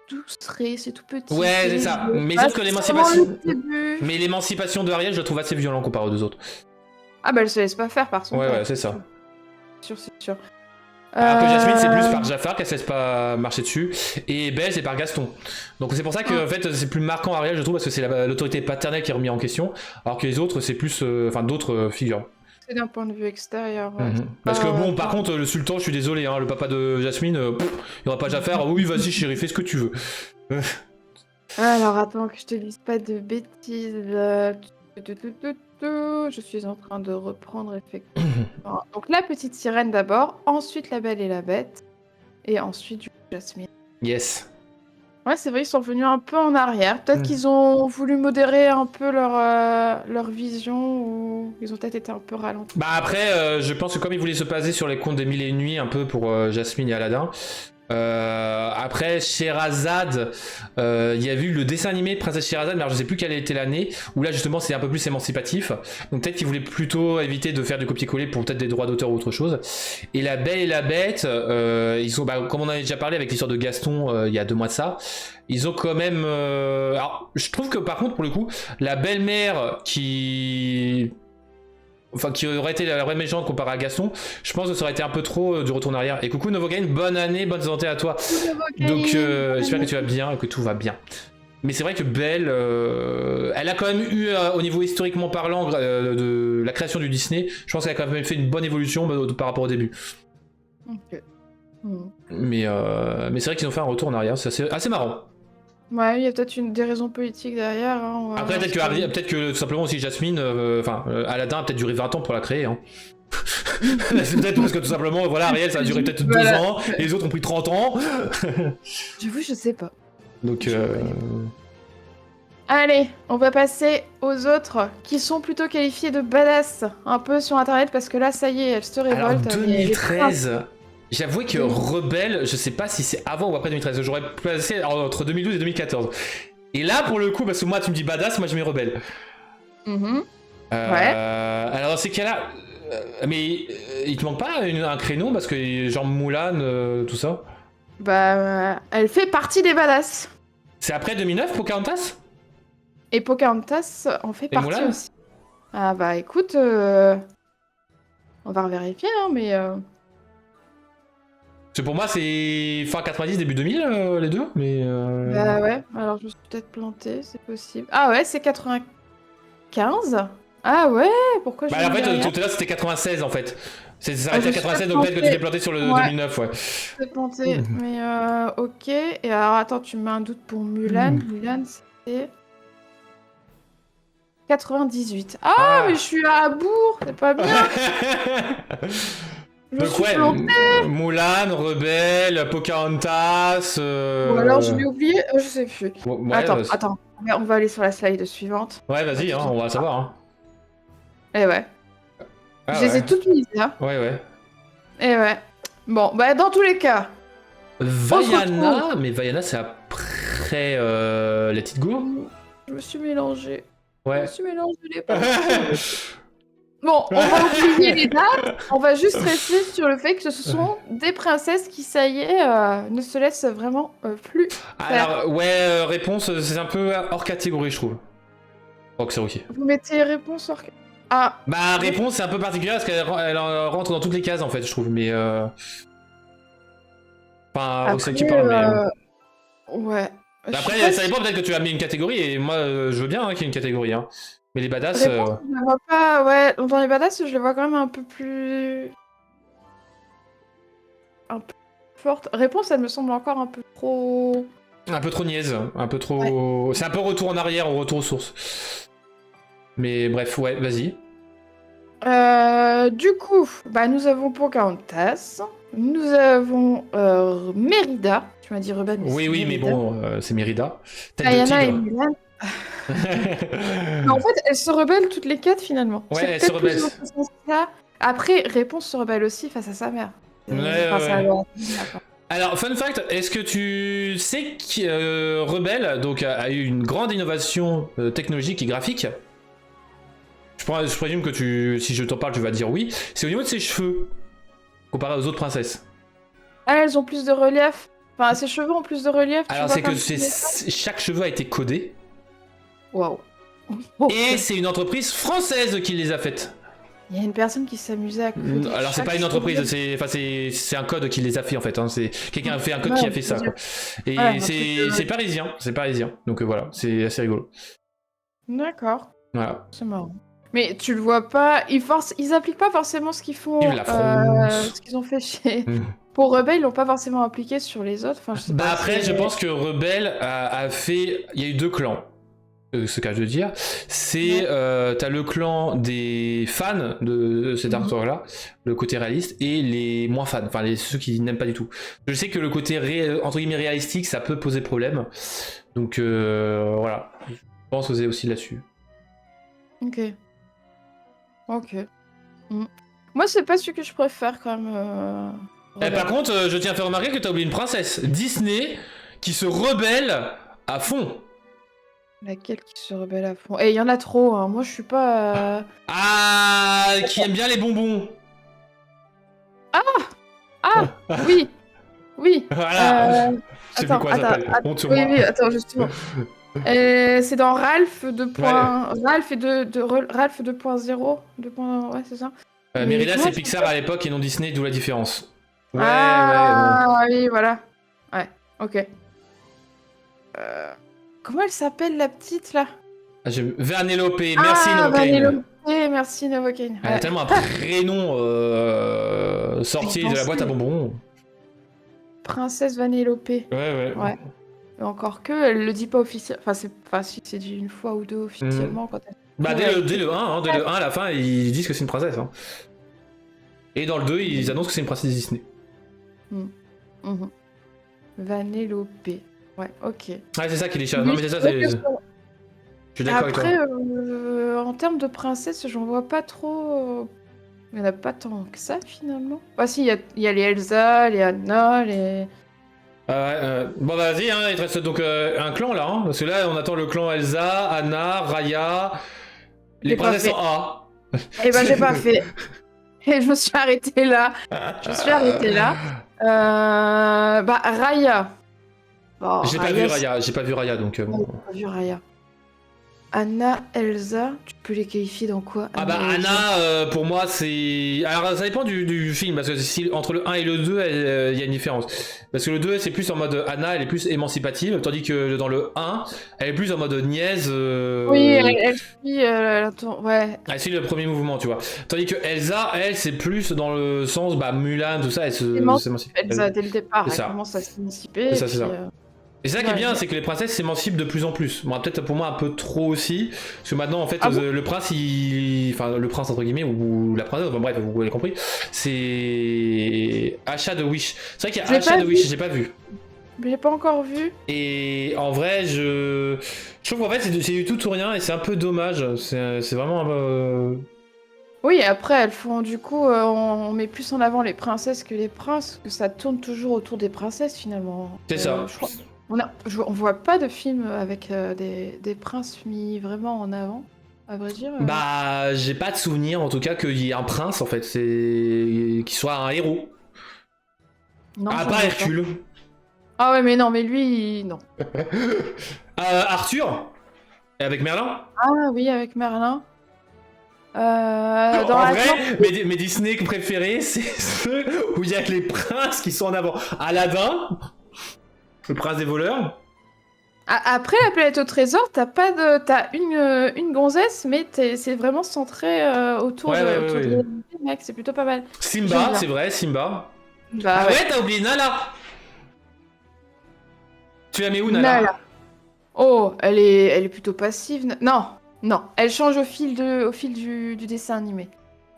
douceré, c'est tout petit. Ouais c'est ça. Mais sauf que l'émancipation. Mais l'émancipation de Ariel je la trouve assez violent comparé aux deux autres. Ah bah elle se laisse pas faire par son père. Ouais c'est ça. C'est sûr. Alors que Jasmine c'est plus par Jafar qu'elle se laisse pas marcher dessus. Et Belle c'est par Gaston. Donc c'est pour ça que en fait c'est plus marquant Ariel je trouve parce que c'est l'autorité paternelle qui est remise en question. Alors que les autres c'est plus enfin d'autres figures. C'est d'un point de vue extérieur. Parce que bon, par contre, le sultan, je suis désolé, hein, le papa de Jasmine, il n'y aura pas d'affaire. Oui, vas-y, chérie, fais ce que tu veux. Alors, attends que je te dise pas de bêtises. Je suis en train de reprendre effectivement. Donc, la petite sirène d'abord, ensuite la Belle et la Bête, et ensuite du coup, Jasmine. Yes. Ouais, c'est vrai, ils sont venus un peu en arrière. Peut-être qu'ils ont voulu modérer un peu leur vision, ou ils ont peut-être été un peu ralentis. Bah après, je pense que comme ils voulaient se baser sur les contes des Mille et une Nuits, un peu pour Jasmine et Aladdin. Après Sherazade, il y a eu le dessin animé Princesse Sherazade, mais alors je sais plus quelle était l'année, où là justement c'est un peu plus émancipatif. Donc peut-être qu'ils voulaient plutôt éviter de faire du copier-coller pour peut-être des droits d'auteur ou autre chose. Et la Belle et la Bête, ils ont, comme on en avait déjà parlé avec l'histoire de Gaston il y a 2 mois de ça, ils ont quand même... Alors je trouve que par contre pour le coup, la belle-mère qui aurait été la vraie méchante comparée à Gaston, je pense que ça aurait été un peu trop du retour en arrière. Et coucou Novogaine, bonne année, bonne santé à toi. Donc j'espère que tu vas bien et que tout va bien. Mais c'est vrai que Belle, elle a quand même eu, au niveau historiquement parlant, de la création du Disney, je pense qu'elle a quand même fait une bonne évolution par rapport au début. Ok. Mais c'est vrai qu'ils ont fait un retour en arrière, c'est assez marrant. Ouais, il y a peut-être des raisons politiques derrière. Hein, après, peut-être que tout simplement aussi Jasmine, Aladdin a peut-être duré 20 ans pour la créer. Hein. C'est peut-être parce que tout simplement, voilà, Ariel ça a duré peut-être 2 ans, et les autres ont pris 30 ans. J'avoue, je sais pas. Donc, Allez, on va passer aux autres qui sont plutôt qualifiés de badass un peu sur internet parce que là, ça y est, elles se révoltent. Alors, 2013. J'avoue que Rebelle, je sais pas si c'est avant ou après 2013. J'aurais placé entre 2012 et 2014. Et là, pour le coup, parce que moi, tu me dis badass, moi je mets Rebelle. Ouais. Alors, dans ces cas-là, mais il te manque pas un créneau parce que genre Moulin, tout ça? Bah, elle fait partie des badass. C'est après 2009, Pocahontas? Et Pocahontas en fait Et partie Mulan? aussi. Ah bah écoute, on va vérifier, hein, mais... Parce que pour moi, c'est fin 90, début 2000, les deux, mais... Bah ouais, alors je me suis peut-être plantée, c'est possible. Ah ouais, c'est 95? Ah ouais, pourquoi je Bah ne en dis fait, rien? tout à l'heure, c'était 96, en fait. Ça Ah, arrêté je à suis peut-être 96, donc peut-être que tu t'es plantée. planté sur le Ouais, 2009, ouais. je suis plantée, mais ok. Et alors attends, tu me mets un doute pour Mulan. Mulan, c'était 98. Ah, mais je Ah. suis à bourg, c'est pas bien. Je me Donc suis ouais, plantée. Mulan, Rebelle, Pocahontas... Ou alors je l'ai oublié, je sais plus. Ouais, Attends, attends, on va aller sur la slide suivante. ouais, vas-y, hein, on va savoir. Hein. Et ouais, Ah je les ai ouais, toutes mises là. ouais, ouais. Et ouais. Bon, bah dans tous les cas, on se retrouve. Vaiana, mais Vaiana, c'est après Let It Go? Je me suis mélangée. Je me Ouais. suis mélangée les pinceaux. Bon, on va oublier les dates. On va juste rester sur le fait que ce sont des princesses qui, ça y est, ne se laissent vraiment plus faire. Alors, ouais, réponse, c'est un peu hors catégorie, je trouve. Oh, que c'est ok. Vous mettez réponse hors... Ah, Bah, réponse, c'est un peu particulier parce qu'elle rentre dans toutes les cases, en fait, je trouve, mais... Enfin, c'est que tu après, parles, mais... ouais. Je suis Après, pas ça sûre. dépend, peut-être que tu as mis une catégorie, et moi, je veux bien hein, qu'il y ait une catégorie, hein. Mais les badass... Réponse, je la vois pas. Ouais, dans les badass, je les vois quand même un peu plus... un peu forte. Réponse, elle me semble encore un peu trop... Un peu trop niaise, un peu trop... C'est un peu retour en arrière, on retour aux sources. Mais bref, ouais, vas-y. Du coup, bah, nous avons Pocahontas, nous avons Mérida, tu m'as dit Rebelle, mais Oui, c'est oui, mais Mérida. bon, c'est Mérida. Tête de Diana et tigre. Mulan. Mais en fait, elles se rebellent toutes les quatre finalement. Ouais, C'est elle se peut-être plus rebelle. dans ce sens-là. Après, Réponse se rebelle aussi face à sa mère. Ouais, ouais, Enfin, ça ouais. va. Alors, fun fact, est-ce que tu sais que Rebelle donc, a eu une grande innovation technologique et graphique? Je présume que si je t'en parle, tu vas dire oui. C'est au niveau de ses cheveux, comparé aux autres princesses. Ah, elles ont plus de relief. Enfin, ses cheveux ont plus de relief. Tu Alors, vois c'est que comme ça. chaque cheveu a été codé. Waouh. Et c'est une entreprise française qui les a faites. Il y a une personne qui s'amusait à coder. Alors c'est chaque pas une entreprise, cheveu. c'est un code qui les a fait en fait. Hein. C'est quelqu'un a fait un code Ouais, qui a fait ça. Quoi. Et ouais, c'est parisien. Donc voilà, c'est assez rigolo. D'accord. Voilà. C'est marrant. Mais tu le vois pas, ils appliquent pas forcément ce qu'ils font, Vive la France. ce qu'ils ont fait chez... Mm. Pour Rebelle, ils l'ont pas forcément appliqué sur les autres, enfin je sais Bah pas. après, je pense que Rebelle a fait... Il y a eu deux clans, ce cas de dire. C'est... T'as le clan des fans de cet artwork-là, le côté réaliste, et les moins fans, enfin ceux qui n'aiment pas du tout. Je sais que le côté entre guillemets réalistique, ça peut poser problème. Donc voilà, je pense que c'est aussi là-dessus. Ok. Ok. Moi, c'est pas celui que je préfère quand même. Par contre, je tiens à faire remarquer que t'as oublié une princesse. Disney qui se rebelle à fond. Laquelle qui se rebelle à fond? Et il y en a trop, hein. Moi, je suis pas... Ah, qui aime bien les bonbons. Ah oui. Oui. Voilà. Je sais plus quoi ça s'appelle. Honte sur moi. Oui, attends, justement. C'est dans Ralph 2. Ralph et Ralph 2.0. Ouais, c'est ça. Mais Mérida, comment c'est elle Pixar s'appelle? à l'époque et non Disney, d'où la différence. Ouais, Ah oui, voilà. Ouais, ok. Comment elle s'appelle, la petite, là? Vanellope, merci Ah, Novocaine. Vanellope, merci Novocaine. Elle a tellement un prénom sorti de la boîte à bonbons. Princesse Vanellope. Ouais. Et encore que, elle le dit pas officiellement. Enfin, si, c'est dit une fois ou deux officiellement. Quand elle... Bah, dès le 1, hein, dès le 1 à la fin, ils disent que c'est une princesse. Hein. Et dans le 2, ils annoncent que c'est une princesse Disney. Vanellope. Ouais, ok. Ouais, c'est ça qui les cherche. Non, mais c'est ça, c'est. Je suis d'accord avec toi. Après, en termes de princesse, j'en vois pas trop. Il y en a pas tant que ça finalement. Ah si, il y a les Elsa, les Anna, les... Bon bah vas-y, hein, il te reste donc un clan là, hein, parce que là on attend le clan Elsa, Anna, Raya, les princesses en A. Eh ben j'ai pas fait. Et je me suis arrêtée là. Bah Raya. Oh, J'ai pas vu Raya, Raya, j'ai pas vu Raya, donc j'ai bon. pas vu Raya. Anna, Elsa, tu peux les qualifier dans quoi? Ah bah et Elsa Anna, pour moi c'est... Alors ça dépend du film, parce que si, entre le 1 et le 2, il y a une différence. Parce que le 2 c'est plus en mode Anna, elle est plus émancipative, tandis que dans le 1, elle est plus en mode niaise. Oui, elle suit. Ouais. Elle suit le premier mouvement, tu vois. Tandis que Elsa, elle, c'est plus dans le sens, bah Mulan, tout ça, elle s'émancipe. Elsa, dès le départ, C'est elle ça. commence à s'émanciper. C'est ça, Et c'est puis, ça. Et c'est ça qui est bien, c'est que les princesses s'émancipent de plus en plus. Bon, peut-être pour moi un peu trop aussi, parce que maintenant en fait Ah bon le prince, enfin le prince entre guillemets ou la princesse, enfin, bref, vous avez compris, c'est Achat de Wish. C'est vrai qu'il y a Je l'ai Achat pas de Wish, vu. j'ai pas vu. Mais j'ai pas encore vu. Et en vrai, je trouve qu'en fait c'est du tout ou rien et c'est un peu dommage. C'est vraiment un peu... Oui, après, elles font du coup, on met plus en avant les princesses que les princes, que ça tourne toujours autour des princesses finalement. C'est ça. Je crois- on voit pas de film avec des princes mis vraiment en avant, à vrai dire. Bah, j'ai pas de souvenir en tout cas qu'il y ait un prince en fait, c'est qu'il soit un héros. Non, Ah, j'en pas vois Hercule. Ah ouais, mais non, mais lui, non. Arthur et avec Merlin. Ah oui, avec Merlin. Dans En vrai, Atlantis. mes Disney préférés, c'est ceux où il y a les princes qui sont en avant. Aladdin, le prince des voleurs. Après la planète au trésor, t'as une gonzesse, mais c'est vraiment centré autour Ouais, ouais, autour ouais, de ouais. mec, c'est plutôt pas mal. J'aime Simba, bien. c'est vrai, Simba. Bah Ah ouais. ouais, t'as oublié Nala. Tu la mets où, Nala? Nala. Oh, elle est plutôt passive. Non, non, elle change au fil du dessin animé.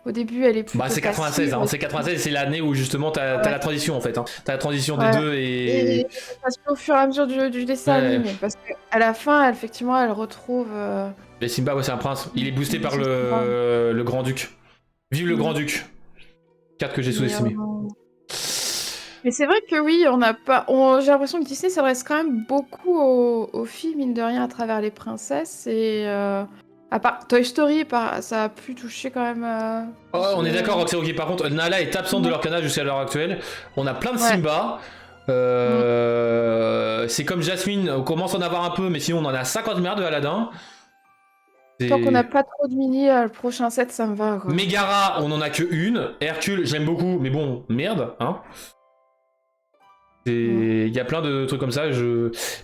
Au début, elle est plutôt Bah, c'est 96, passive. hein. C'est 96, c'est l'année où justement t'as Ouais. la transition en fait. Hein. T'as la transition des Ouais. deux Et et. ça se fait au fur et à mesure du dessin Ouais. animé, parce qu'à la fin, effectivement, elle retrouve. Mais Simba, ouais, c'est un prince. Il est boosté par C'est le grand-duc. Vive le Mm. grand-duc. Carte que j'ai Mais, sous-estimée. mais c'est vrai que oui, on n'a pas. J'ai l'impression que Disney s'adresse quand même beaucoup aux filles, mine de rien, à travers les princesses. Et à part Toy Story, ça a pu toucher quand même. Oh, on est d'accord, Roxy Rocky. Par contre, Nala est absente de leur canal jusqu'à l'heure actuelle. On a plein de Ouais. Simba. C'est comme Jasmine, on commence à en avoir un peu, mais sinon on en a 50 merdes de Aladdin. Tant qu'on n'a pas trop de mini, le prochain set, ça me va. Quoi. Megara, on en a que une. Hercule, j'aime beaucoup, mais bon, merde, hein. Il y a plein de trucs comme ça.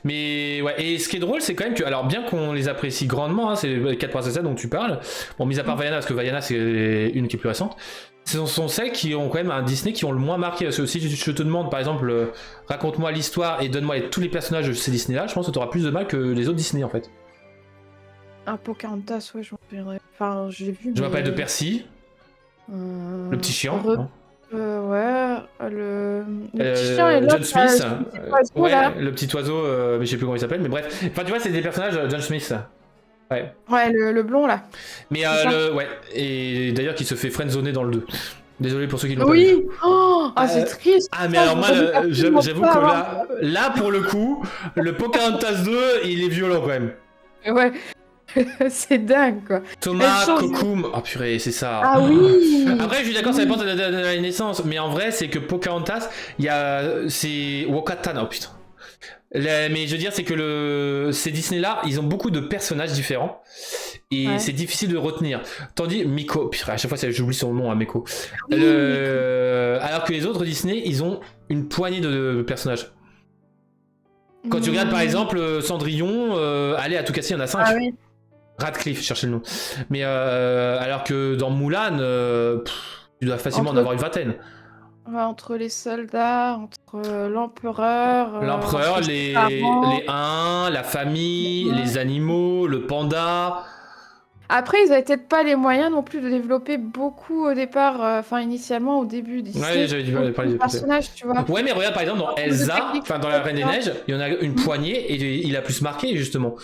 Mais ouais, et ce qui est drôle, c'est quand même que, alors bien qu'on les apprécie grandement, hein, c'est les 4 princesses dont tu parles. Bon, mis à part Vaiana, parce que Vaiana c'est une qui est plus récente. Ce sont celles qui ont quand même un Disney qui ont le moins marqué. Parce que si je te demande, par exemple, raconte-moi l'histoire et donne-moi tous les personnages de ces Disney-là, je pense que tu auras plus de mal que les autres Disney en fait. Un Pocahontas, ouais, je m'en souviendrai. Enfin, j'ai vu. Je mais... m'appelle de Percy, le petit chien. Hein. Ouais, le petit chien est là. John Smith, Oiseau, ouais, là. le petit oiseau, mais je sais plus comment il s'appelle, mais bref. Enfin, tu vois, c'est des personnages, John Smith. Ouais. Ouais, le blond là. Mais ouais, et d'ailleurs qui se fait friendzoner dans le 2. Désolé pour ceux qui l'ont pas vu. Oui. Oh, c'est triste. Ah mais alors moi, j'avoue que là pour le coup, le Pocahontas 2, il est violent quand même. Ouais. C'est dingue quoi. Thomas Kokoum, oh purée, c'est ça. Ah oui. Après, je suis d'accord, ça dépend de la naissance, mais en vrai, c'est que Pocahontas, c'est Wakatan, oh putain. Mais je veux dire, c'est que ces Disney-là, ils ont beaucoup de personnages différents et c'est difficile de retenir. Tandis Miko, à chaque fois j'oublie son nom, hein, Miko. Alors que les autres Disney, ils ont une poignée de personnages. Quand tu regardes par exemple Cendrillon, allez à tout casser, il y en a 5. Ah oui. Radcliffe, cherchez le nom. Mais alors que dans Mulan, tu dois facilement en avoir une vingtaine. Ouais, entre les soldats, entre l'empereur. L'empereur, les Huns, la famille, les animaux, le panda. Après, ils avaient peut-être pas les moyens non plus de développer beaucoup au départ, enfin initialement au début d'Ici. Ouais, j'avais dû parler des personnages, tu vois. Ouais, mais regarde par exemple dans Elsa, enfin dans la Reine des Neiges, il y en a une poignée et il a plus marqué justement.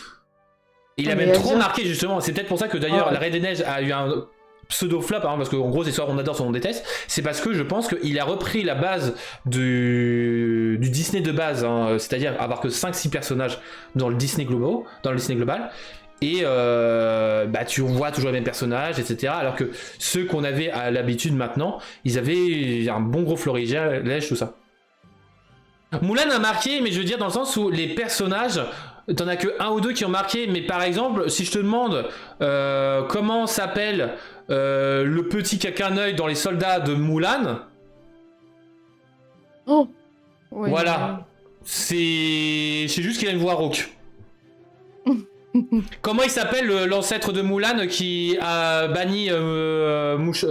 Il a même trop marqué justement. C'est peut-être pour ça que d'ailleurs la Reine des Neiges a eu un pseudo flop, hein, parce qu'en gros c'est soit on adore soit on déteste. C'est parce que je pense qu'il a repris la base du Disney de base, hein, c'est-à-dire avoir que 5-6 personnages dans le Disney global. Et tu vois toujours les mêmes personnages, etc. Alors que ceux qu'on avait à l'habitude maintenant, ils avaient un bon gros florilège, tout ça. Mulan a marqué, mais je veux dire dans le sens où les personnages, t'en as que un ou deux qui ont marqué, mais par exemple, si je te demande comment s'appelle le petit caca œil dans les soldats de Mulan, Oh. Ouais, voilà, c'est juste qu'il a une voix rauque. Comment il s'appelle l'ancêtre de Mulan qui a banni Mouche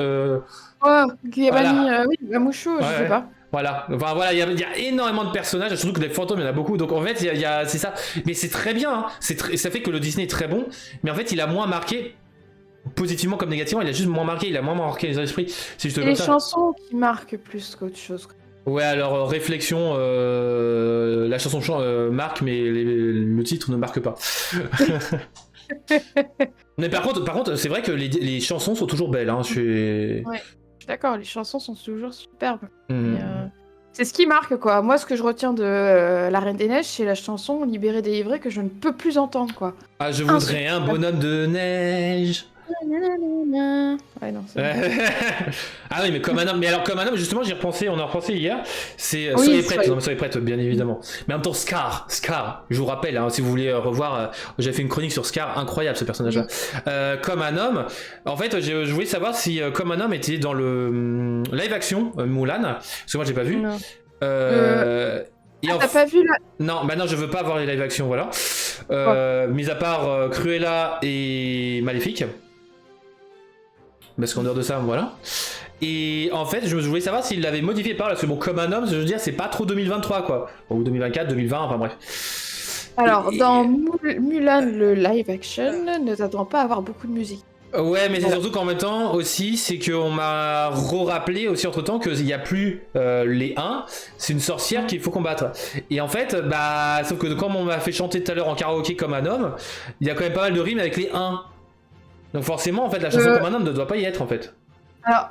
Oh, qui a voilà. banni, oui, la Mouchou, je sais Ouais. pas. Voilà, enfin voilà, il y a énormément de personnages, surtout que des fantômes, il y en a beaucoup, donc en fait, c'est ça. Mais c'est très bien, hein. Ça fait que le Disney est très bon, mais en fait, il a moins marqué, positivement comme négativement, il a juste moins marqué, il a moins marqué les esprits, c'est juste C'est comme les ça. chansons qui marquent plus qu'autre chose. Ouais, alors, réflexion, la chanson marque, mais le titre ne marque pas. Mais par contre, c'est vrai que les chansons sont toujours belles, hein, Ouais, je suis d'accord, les chansons sont toujours superbes. Hmm. Et, c'est ce qui marque, quoi. Moi, ce que je retiens de La Reine des Neiges, c'est la chanson Libérée, délivrée que je ne peux plus entendre, quoi. Ah, je voudrais un bonhomme de neige. Ouais, non, c'est... Ah oui, mais comme un homme. Mais alors, comme un homme, justement, j'y repensé, on a repensé hier. C'est Oui, soyez prêtes, soyez- non, mais soyez prêtes, bien évidemment. Mais en même temps, Scar, je vous rappelle, hein, si vous voulez revoir, j'avais fait une chronique sur Scar, incroyable ce personnage-là. Comme un homme, en fait, je voulais savoir si Comme un homme était dans le live action Mulan, parce que moi j'ai pas vu. Non. Et T'as pas vu là? Non, bah non, je veux pas voir les live action, voilà. Mis à part Cruella et Maléfique. Parce qu'en dehors de ça, voilà. Et en fait, je voulais savoir s'il l'avait modifié par là, parce que bon, comme un homme, je veux dire, c'est pas trop 2023, quoi. Ou 2024, 2020, enfin bref. Alors, dans Mulan, le live action, ne t'attends pas à avoir beaucoup de musique. Ouais, mais c'est Voilà. surtout qu'en même temps aussi, c'est qu'on m'a rappelé aussi entre temps qu'il n'y a plus les 1, c'est une sorcière qu'il faut combattre. Et en fait, bah, sauf que comme on m'a fait chanter tout à l'heure en karaoké comme un homme, il y a quand même pas mal de rimes avec les 1. Donc forcément, en fait, la chanson comme un homme ne doit pas y être en fait. Alors,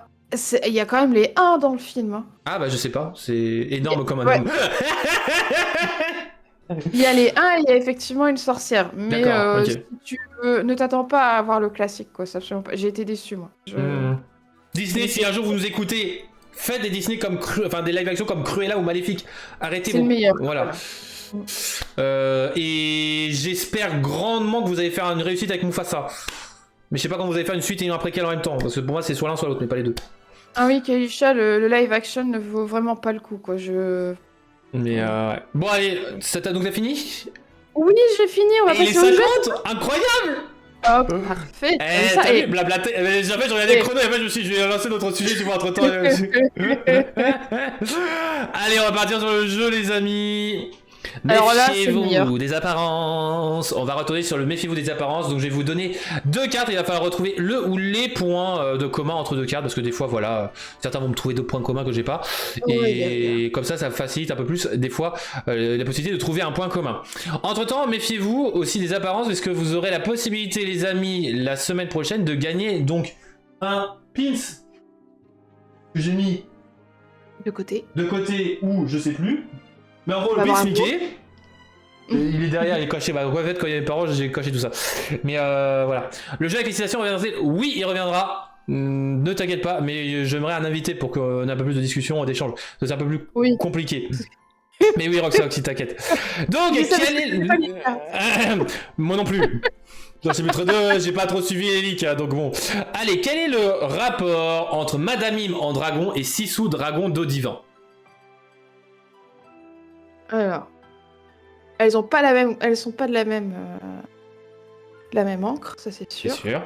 il y a quand même les 1 dans le film. Hein. Ah bah je sais pas, c'est énorme comme un Ouais. homme. Il y a les 1 et il y a effectivement une sorcière. Mais D'accord, ok. si tu ne t'attends pas à avoir le classique, quoi. Ça, absolument pas. J'ai été déçue, moi. Disney, si un jour vous nous écoutez, faites des Disney comme enfin des live action comme Cruella ou Maléfique. Arrêtez C'est le meilleur. Voilà. Et j'espère grandement que vous allez faire une réussite avec Mufasa. Mais je sais pas quand vous allez faire une suite et une après quelle en même temps. Parce que pour moi, c'est soit l'un soit l'autre, mais pas les deux. Ah oui, Kalisha, le live action ne vaut vraiment pas le coup, quoi. Mais ouais. Bon, allez, donc t'as fini? Oui, j'ai fini, on va Et les passer au jeu. 50 incroyable! Hop, parfait. Eh, Comme ça, t'as vu, et... blablater. En fait, je regardais le chrono et après, je me suis dit, je vais lancer d'autres sujets, tu vois, entre temps. Allez, on va partir sur le jeu, les amis. Alors là, c'est le meilleur. Méfiez-vous des apparences. On va retourner sur le méfiez-vous des apparences. Donc, je vais vous donner deux cartes. Il va falloir retrouver le ou les points de commun entre deux cartes. Parce que des fois, voilà, certains vont me trouver d'autres points communs que j'ai pas. Et comme ça facilite un peu plus, des fois, la possibilité de trouver un point commun. Entre-temps, méfiez-vous aussi des apparences. Parce que vous aurez la possibilité, les amis, la semaine prochaine, de gagner donc un pins que j'ai mis De côté. de côté ou je sais plus. Mais en gros, Bah, le pins bravo. Mickey. Il est derrière, il est caché. Bah, en fait, quand il y a mes parents, j'ai caché tout ça. Mais voilà. Le jeu avec les citations reviendra. Oui, il reviendra. Ne t'inquiète pas, mais j'aimerais un invité pour qu'on ait un peu plus de discussion et d'échange. C'est un peu plus compliqué. Mais oui, Roxy, t'inquiète. Donc, quel est moi non plus. Dans chapitre 2, j'ai pas trop suivi les leaks, donc bon. Allez, quel est le rapport entre Madame Mime en dragon et Sissou, dragon d'eau divin? Alors, elles sont pas de la même encre, ça c'est sûr. C'est sûr.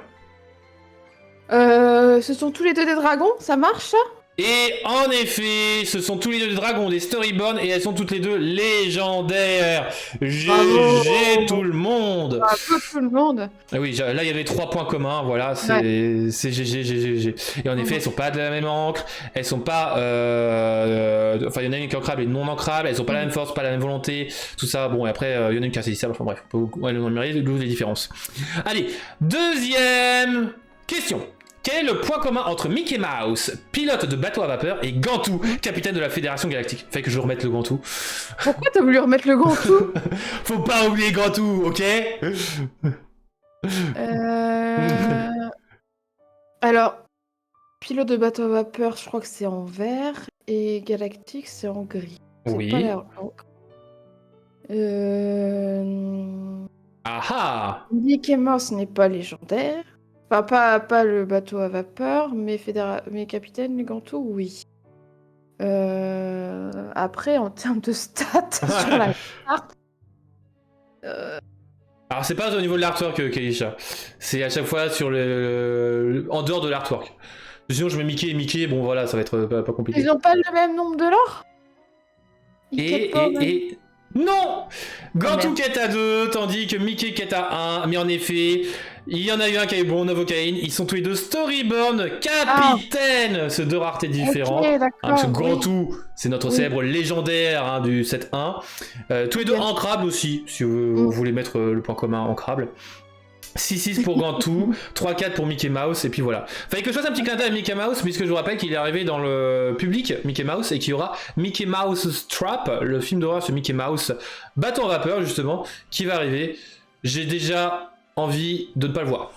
Ce sont tous les deux des dragons, ça marche ça? Et en effet, ce sont tous les deux des dragons, des Storyborn, et elles sont toutes les deux légendaires. GG tout le monde. Bravo tout le monde. Ah oui, là il y avait 3 points communs, voilà, c'est GG. Et en effet, elles sont pas de la même encre, elles sont pas... Enfin, il y en a une qui est ancrable et non ancrable, elles sont pas la même force, pas la même volonté, tout ça. Bon, et après, il y en a une qui est insaisissable, enfin bref, on peut le numérer, les différences. Allez, deuxième question. Quel est le point commun entre Mickey Mouse, pilote de bateau à vapeur, et Gantou, capitaine de la Fédération Galactique? Fait que je remette le Gantou. Pourquoi t'as voulu remettre le Gantou? Faut pas oublier Gantou, ok? Alors, pilote de bateau à vapeur, je crois que c'est en vert, et galactique, c'est en gris. C'est Oui. pas l'Airhawk. Ah ah. Mickey Mouse n'est pas légendaire. Enfin, pas le bateau à vapeur, mais Capitaine Gantou, oui. Après, en termes de stats sur la carte, Alors c'est pas au niveau de l'artwork, Kelisha. C'est à chaque fois sur en dehors de l'artwork. Sinon je mets Mickey et Mickey, bon voilà, ça va être pas compliqué. ils ont pas le même nombre de l'or. Ils quêtent pas au même- Et... Non Gantou merde. quête à 2, tandis que Mickey quête à 1, mais en effet, il y en a eu un qui a eu bon, Novocaine, ils sont tous les deux Storyborn Capitaine, c'est deux raretés différentes. Ok, d'accord. Parce que oui. Gantou, c'est notre Oui. célèbre légendaire du set 1. Tous les deux Bien. ancrables aussi, si vous voulez mettre le point commun ancrable. 6-6 pour Gantou, 3-4 pour Mickey Mouse, et puis voilà. Fallait que je fasse un petit clin d'œil à Mickey Mouse, puisque je vous rappelle qu'il est arrivé dans le public, Mickey Mouse, et qu'il y aura Mickey Mouse's Trap, le film d'horreur sur Mickey Mouse, bateau en vapeur justement, qui va arriver. J'ai déjà envie de ne pas le voir.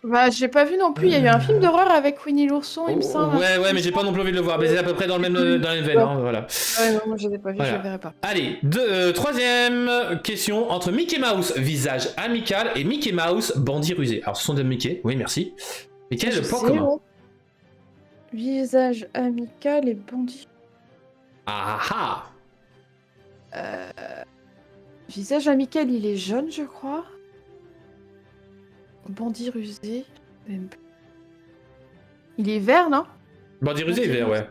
Bah, j'ai pas vu non plus. Il y a eu un film d'horreur avec Winnie l'ourson, il me semble. Ouais, mais j'ai pas non plus envie de le voir, mais c'est à peu près dans le même veine, hein, voilà. Ouais, non, moi je l'ai pas vu, Voilà. je le verrai pas. Allez, troisième question entre Mickey Mouse, visage amical, et Mickey Mouse, bandit rusé. Alors ce sont des Mickey, oui merci. Mais quel est le point commun? Visage amical et bandit. Ah ah. Visage amical, il est jaune, je crois. Bandit rusé. Même plus. Il est vert, non? Bandit rusé est vert, ouais.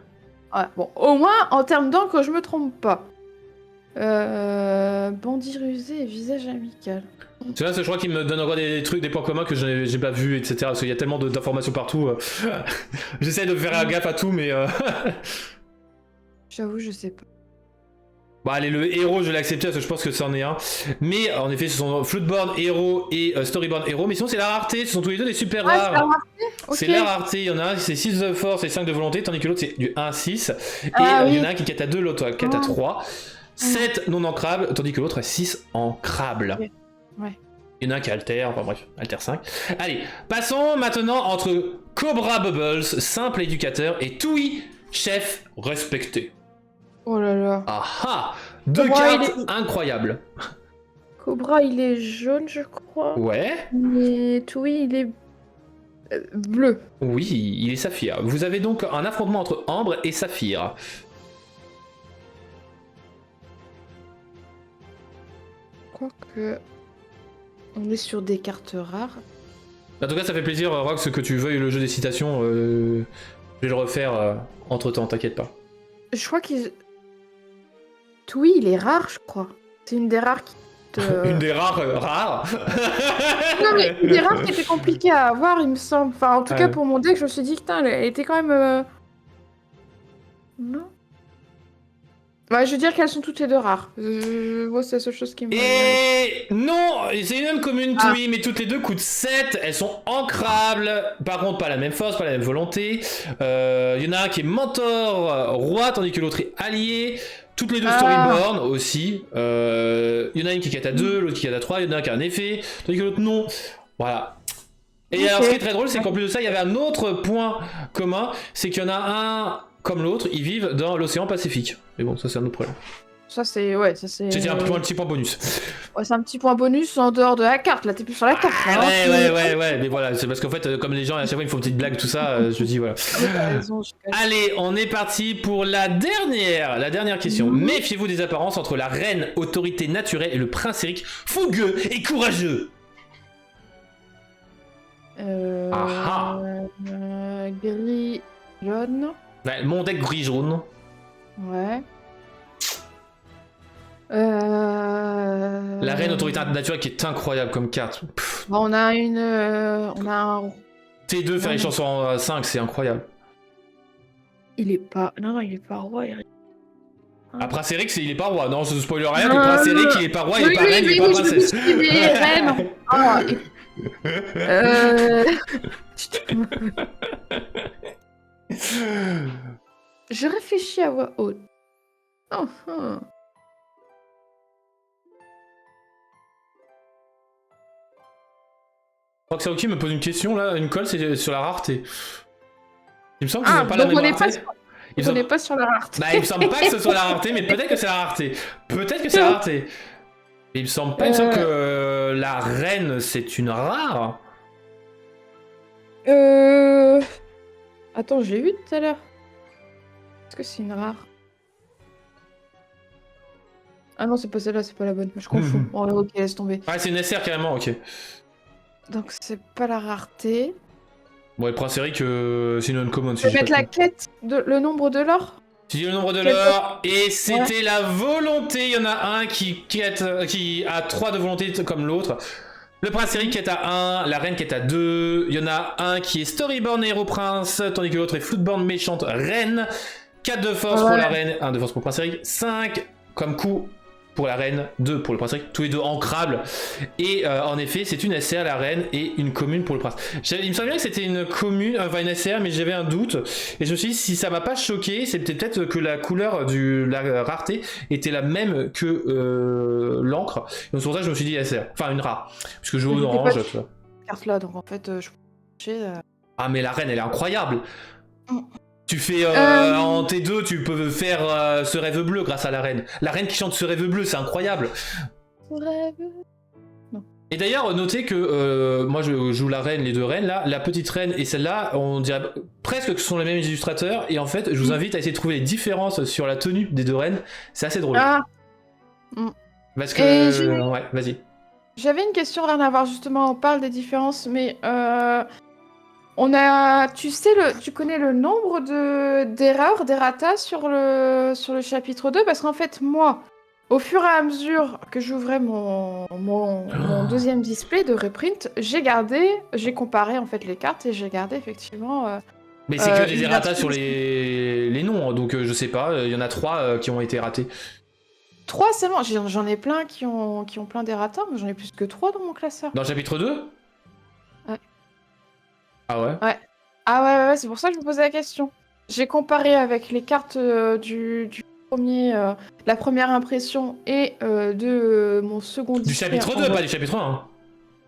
Ouais, bon, au moins, en termes d'encre, je me trompe pas. Bandit rusé et visage amical. C'est là, je crois qu'il me donne encore des trucs, des points communs que j'ai pas vus, etc. Parce qu'il y a tellement d'informations partout. J'essaie de faire gaffe à tout, mais... J'avoue, je sais pas. Bon, allez, le héros, je l'ai accepté parce que je pense que c'en est un. Mais en effet, ce sont Floodborn héros et Storyborn héros. Mais sinon, c'est la rareté. Ce sont tous les deux des super Ah, rares. c'est la rareté. Ok. C'est la rareté. Il y en a un, c'est 6 de force et 5 de volonté, tandis que l'autre, c'est du 1 à 6. Et Ah, il y oui. en a un qui quête à 2, l'autre quête à 3. 7 non ancrables, tandis que l'autre est 6 ancrables. Ok. Ouais. Il y en a un qui alter, enfin bref, alter 5. Allez, passons maintenant entre Cobra Bubbles, simple éducateur, et Toui, chef respecté. Oh là là. Ah ah, deux Cobra, cartes il est- incroyables. Cobra, il est jaune, je crois. Ouais, Mais Toui, il est bleu. oui, il est saphir. Vous avez donc un affrontement entre Ambre et Saphir. Je crois que on est sur des cartes rares. En tout cas, ça fait plaisir, Rox, que tu veuilles le jeu des citations. Je vais le refaire entre temps, t'inquiète pas. Je crois qu'il. Toui, il est rare, je crois. C'est une des rares qui. Une des rares rares. Non, mais une des rares qui était compliquée à avoir, il me semble. Enfin, en tout cas, Ouais. pour mon deck, je me suis dit, putain, elle était quand même. Non. Ouais, je veux dire qu'elles sont toutes les deux rares. Moi, c'est la seule chose qui me. Et non, c'est une même commune, Ah. oui, mais toutes les deux coûtent 7, elles sont ancrables, par contre pas la même force, pas la même volonté. Il y en a un qui est mentor roi, tandis que l'autre est allié. Toutes les deux Storyborn aussi. Il y en a une qui quête à 2, l'autre qui quête à 3, il y en a un qui a un effet, tandis que l'autre non. Voilà. Et Ok. alors ce qui est très drôle, c'est qu'en plus de ça, il y avait un autre point commun, c'est qu'il y en a un comme l'autre, ils vivent dans l'océan Pacifique. Mais bon, ça c'est un autre problème. Ça, c'est. Ouais, ça, c'est. C'était un petit point bonus. Ouais, c'est un petit point bonus en dehors de la carte. Là, t'es plus sur la carte. là, hein. Ouais, mais voilà, c'est parce qu'en fait, comme les gens à chaque fois ils font une petite blague, tout ça, je dis voilà. Ah oui, t'as raison, je cache. Allez, on est parti pour la dernière question. Méfiez-vous des apparences entre la reine autorité naturelle et le prince Eric, fougueux et courageux. Ah Gris jaune. Ouais, mon deck gris jaune. Ouais. La reine autorité naturelle qui est incroyable comme carte. Pff, Bah, on a un. T2 faire les chansons en 5, c'est incroyable. Il est pas. Non, il est pas roi, Eric. Ah, prince Eric, il est pas roi. Non, je ne spoiler rien, mais prince Eric, il est pas roi, il est pas reine, il est pas oui, princesse. je me suis dit, reine. Ah, Je réfléchis à voix haute. Oh, oh. Roxaoki me pose une question là, une colle, c'est sur la rareté. Il me semble qu'ils Ah, n'ont pas la donc même on est rareté. pas. Il me On n'est semble... pas sur la rareté. Bah, il me semble pas que ce soit la rareté, mais peut-être que c'est la rareté. Peut-être que c'est la rareté. Mais il me semble pas, il me semble que la reine, c'est une rare. Attends, j'ai eu tout à l'heure. Est-ce que c'est une rare? Ah non, c'est pas celle-là, c'est pas la bonne. Je confonds. Oh, ok, laisse tomber. Ah, c'est une SR carrément, ok. Donc c'est pas la rareté. Bon, le prince Eric, c'est une uncommon. Je vais mettre la quête, le nombre de l'or. Tu dis le nombre de Quête l'or, et c'était la volonté. Il y en a un qui a 3 de volonté comme l'autre. Le prince Eric qui est à 1, la reine qui est à 2. Il y en a un qui est Storyborn Hero Prince, tandis que l'autre est Floodborn Méchante Reine. 4 de force pour la reine, 1 de force pour le prince Eric, 5 comme coup pour la reine, 2 pour le prince Eric, tous les deux ancrables. Et en effet, c'est une SR la reine et une commune pour le prince. Il me semblait que c'était une commune, enfin une SR, mais j'avais un doute. Et je me suis dit, si ça m'a pas choqué, c'est peut-être que la couleur de la rareté était la même que l'encre. Donc c'est pour ça que je me suis dit SR, enfin une rare. Parce que je joue au orange, tu vois. Carte là, donc en fait, Ah, mais la reine, elle est incroyable. Tu fais en T2, tu peux faire ce rêve bleu grâce à la reine. La reine qui chante ce rêve bleu, c'est incroyable. Non. Et d'ailleurs, notez que moi je joue la reine, les deux reines là, la petite reine et celle-là, on dirait presque que ce sont les mêmes illustrateurs. Et en fait, je vous invite à essayer de trouver les différences sur la tenue des deux reines. C'est assez drôle. Ah. Parce que ouais, vas-y. J'avais une question, rien à voir justement. On parle des différences, mais on a, tu connais le nombre d'erreurs, d'errata sur le chapitre 2? Parce qu'en fait, moi, au fur et à mesure que j'ouvrais mon deuxième display de reprint, j'ai comparé en fait les cartes et j'ai gardé effectivement. Mais c'est que des errata sur les noms, donc je sais pas, il y en a 3 qui ont été ratés. 3 seulement? J'en ai plein qui ont plein d'errata, mais j'en ai plus que 3 dans mon classeur. Dans le chapitre 2? Ouais. Ah ouais? Ouais. Ah ouais, c'est pour ça que je me posais la question. J'ai comparé avec les cartes du premier, la première impression et de mon second Du chapitre 2, pas du chapitre 1. Hein.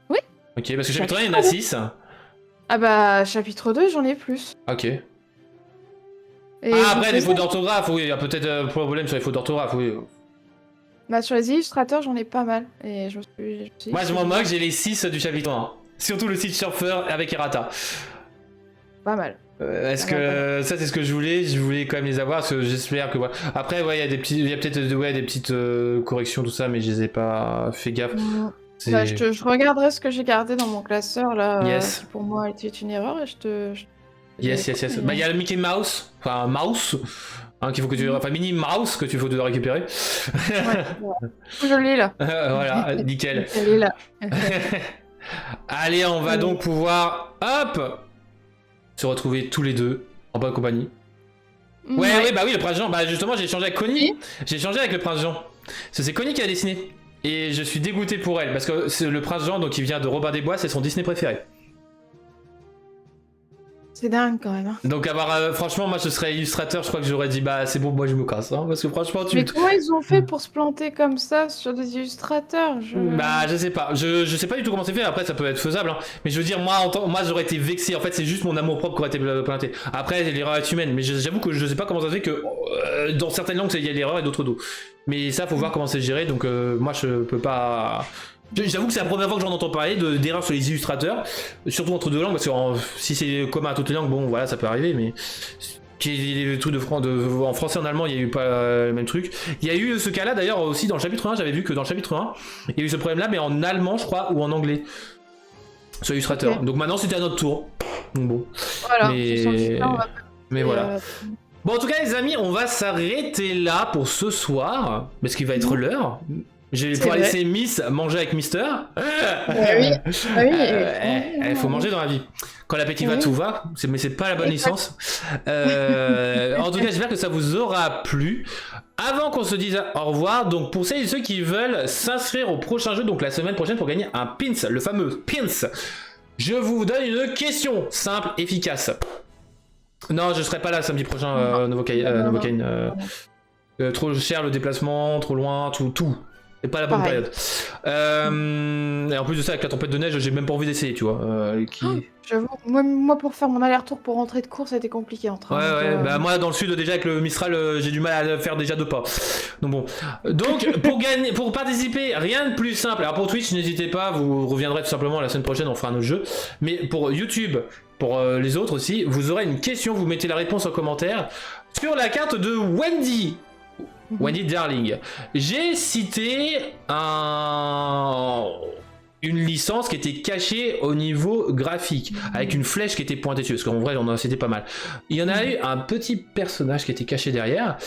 Oui. Ok, parce que chapitre 1, il y en a 6. Ah bah, chapitre 2, j'en ai plus. Ok. Et après, les fautes d'orthographe, oui, il y a peut-être un problème sur les fautes d'orthographe, oui. Bah, sur les illustrateurs, j'en ai pas mal. Et je me suis dit, moi, je m'en moque, j'ai les 6 du chapitre 1. Surtout le site surfer avec errata. Pas mal. Est-ce que ça, c'est ce que je voulais quand même les avoir, parce que j'espère que voilà. Après, ouais, il y a peut-être des petites corrections, tout ça, mais je les ai pas fait gaffe. Bah, je regarderai ce que j'ai gardé dans mon classeur là, yes. qui pour moi était une erreur, et je te Yes. Bah, il y a le Mickey Mouse, enfin Mouse, hein, qu'il faut que tu, enfin Minnie Mouse que tu faut te récupérer. Ouais. Je l'ai là. Voilà, nickel. Elle est là. Allez, on va donc pouvoir, hop, se retrouver tous les deux en bonne compagnie. Ouais, bah oui, le prince Jean. Bah justement, j'ai échangé avec Connie. J'ai échangé avec le prince Jean. C'est Connie qui a dessiné. Et je suis dégoûté pour elle parce que c'est le prince Jean, donc il vient de Robin des Bois, c'est son Disney préféré. C'est dingue quand même. Hein. Donc franchement, moi je serais illustrateur, je crois que j'aurais dit bah c'est bon, moi je me casse, hein, parce que franchement tu. Mais comment ils ont fait pour se planter comme ça sur des illustrateurs? Bah je sais pas, je sais pas du tout comment c'est fait. Après ça peut être faisable, hein. Mais je veux dire moi j'aurais été vexé. En fait c'est juste mon amour propre qui aurait été planté. Après l'erreur est humaine, mais j'avoue que je sais pas comment ça se fait que dans certaines langues il y a l'erreur et d'autres non. Mais ça faut voir comment c'est géré. Donc moi je peux pas. J'avoue que c'est la première fois que j'en entends parler d'erreurs sur les illustrateurs, surtout entre deux langues, parce que si c'est commun à toutes les langues, bon voilà, ça peut arriver, mais le truc en français et en allemand, il n'y a eu pas le même truc. Il y a eu ce cas-là d'ailleurs aussi dans le chapitre 1, j'avais vu que dans le chapitre 1, il y a eu ce problème-là, mais en allemand, je crois, ou en anglais, sur l'illustrateur. Okay. Donc maintenant, c'était à notre tour. Donc bon. Voilà, mais voilà. Bon, en tout cas, les amis, on va s'arrêter là pour ce soir, parce qu'il va être l'heure. Je vais pouvoir laisser Miss manger avec Mister. Oui. Il faut manger dans la vie. Quand l'appétit va, tout va. Mais c'est pas la bonne licence. En tout cas, j'espère que ça vous aura plu. Avant qu'on se dise au revoir, donc pour celles et ceux qui veulent s'inscrire au prochain jeu, donc la semaine prochaine pour gagner un pins, le fameux pins, je vous donne une question simple, efficace. Non, je serai pas là samedi prochain, Novocaine. Trop cher le déplacement, trop loin, tout. C'est pas la bonne Pareil. période. Et en plus de ça, avec la tempête de neige, j'ai même pas envie d'essayer, tu vois. J'avoue, moi, pour faire mon aller-retour pour rentrer de cours, ça a été compliqué en train. Ouais, donc, bah moi dans le sud déjà avec le Mistral, j'ai du mal à le faire déjà 2 pas. Donc bon. Donc pour participer, rien de plus simple. Alors pour Twitch, n'hésitez pas, vous reviendrez tout simplement la semaine prochaine, on fera un autre jeu. Mais pour YouTube, pour les autres aussi, vous aurez une question, vous mettez la réponse en commentaire sur la carte de Wendy. Wendy Darling. J'ai cité une licence qui était cachée au niveau graphique, avec une flèche qui était pointée dessus, parce qu'en vrai, on en a cité pas mal. Il y en a eu un petit personnage qui était caché derrière,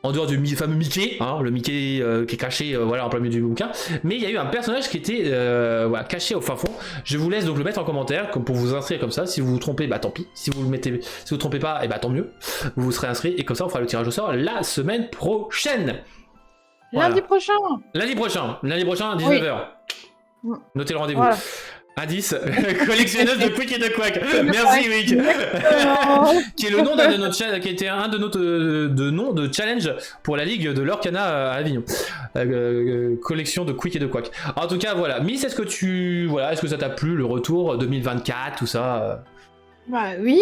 en dehors du fameux Mickey, hein, le Mickey qui est caché voilà, en plein milieu du bouquin, mais il y a eu un personnage qui était voilà, caché au fin fond. Je vous laisse donc le mettre en commentaire pour vous inscrire comme ça. Si vous vous trompez, bah tant pis. Si vous vous trompez pas, et bah tant mieux. Vous vous serez inscrit et comme ça on fera le tirage au sort la semaine prochaine. Voilà. Lundi prochain. Lundi prochain à 19h. Oui. Notez le rendez-vous. Voilà. Indice, collectionneuse de Quick et de Quack. Merci Wick. Qui est le nom d'un de notre challenge, qui était un de notre noms de challenge pour la ligue de l'Orcana à Avignon. Collection de Quick et de Quack. En tout cas, voilà. Miss, est-ce que ça t'a plu le retour 2024, tout ça Bah oui.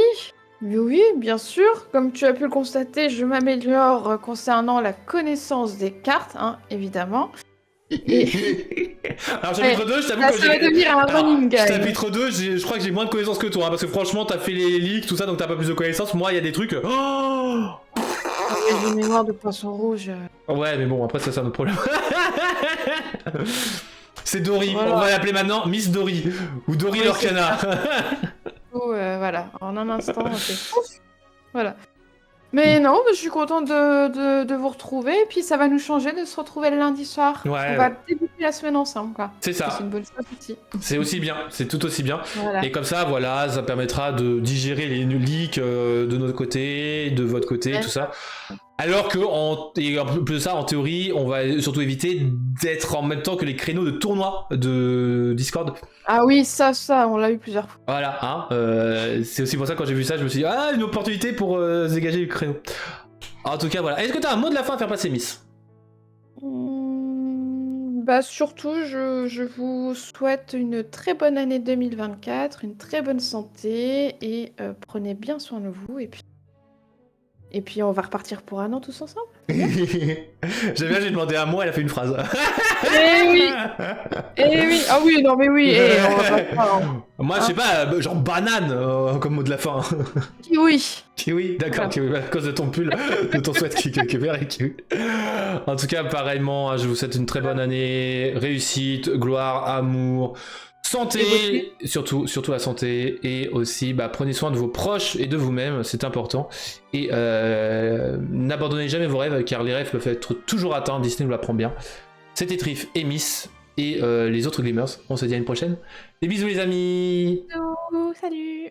Oui, bien sûr. Comme tu as pu le constater, je m'améliore concernant la connaissance des cartes, hein, évidemment. Alors chapitre 2, je t'avoue Ça que va devenir un running gag. chapitre 2, je crois que j'ai moins de connaissances que toi, hein, parce que franchement t'as fait les leaks, tout ça, donc t'as pas plus de connaissances. Moi il y a des trucs... Oh J'ai une mémoire de poisson rouge. Ouais mais bon, après ça c'est un autre problème. C'est Dory, Voilà. on va l'appeler maintenant Miss Dory, ou Dory Oui, l'Orcana. Voilà, en un instant, c'est ouf. Voilà. Mais non, je suis contente de vous retrouver, et puis ça va nous changer de se retrouver le lundi soir. Ouais, On va débuter la semaine ensemble, quoi. C'est ça. C'est une bonne chose aussi. C'est aussi bien, c'est tout aussi bien. Voilà. Et comme ça, voilà, ça permettra de digérer les leaks de notre côté, de votre côté, Ouais. tout ça. Alors que, et en plus de ça, en théorie, on va surtout éviter d'être en même temps que les créneaux de tournois de Discord. Ah oui, ça, on l'a eu plusieurs fois. Voilà, hein. C'est aussi pour ça, quand j'ai vu ça, je me suis dit, ah, une opportunité pour se dégager du créneau. En tout cas, voilà. Est-ce que t'as un mot de la fin à faire passer, Miss? Bah surtout, je vous souhaite une très bonne année 2024, une très bonne santé, et prenez bien soin de vous, et puis on va repartir pour un an tous ensemble. J'aime bien, j'ai demandé un mot, elle a fait une phrase. Eh oui. Ah oui, non mais oui, on va pas faire, hein. Moi, je sais pas, genre banane comme mot de la fin. Kiwi. Kiwi, d'accord, Voilà. kiwi, à cause de ton pull, de ton sweat qui est vert et kiwi. En tout cas, pareillement, hein, je vous souhaite une très bonne année, réussite, gloire, amour, santé, surtout la santé, et aussi prenez soin de vos proches et de vous-même, c'est important. Et n'abandonnez jamais vos rêves, car les rêves peuvent être toujours atteints, Disney nous l'apprend bien. C'était Trif et Miss, et les autres Glimmers. On se dit à une prochaine. Des bisous les amis. Bisous, salut.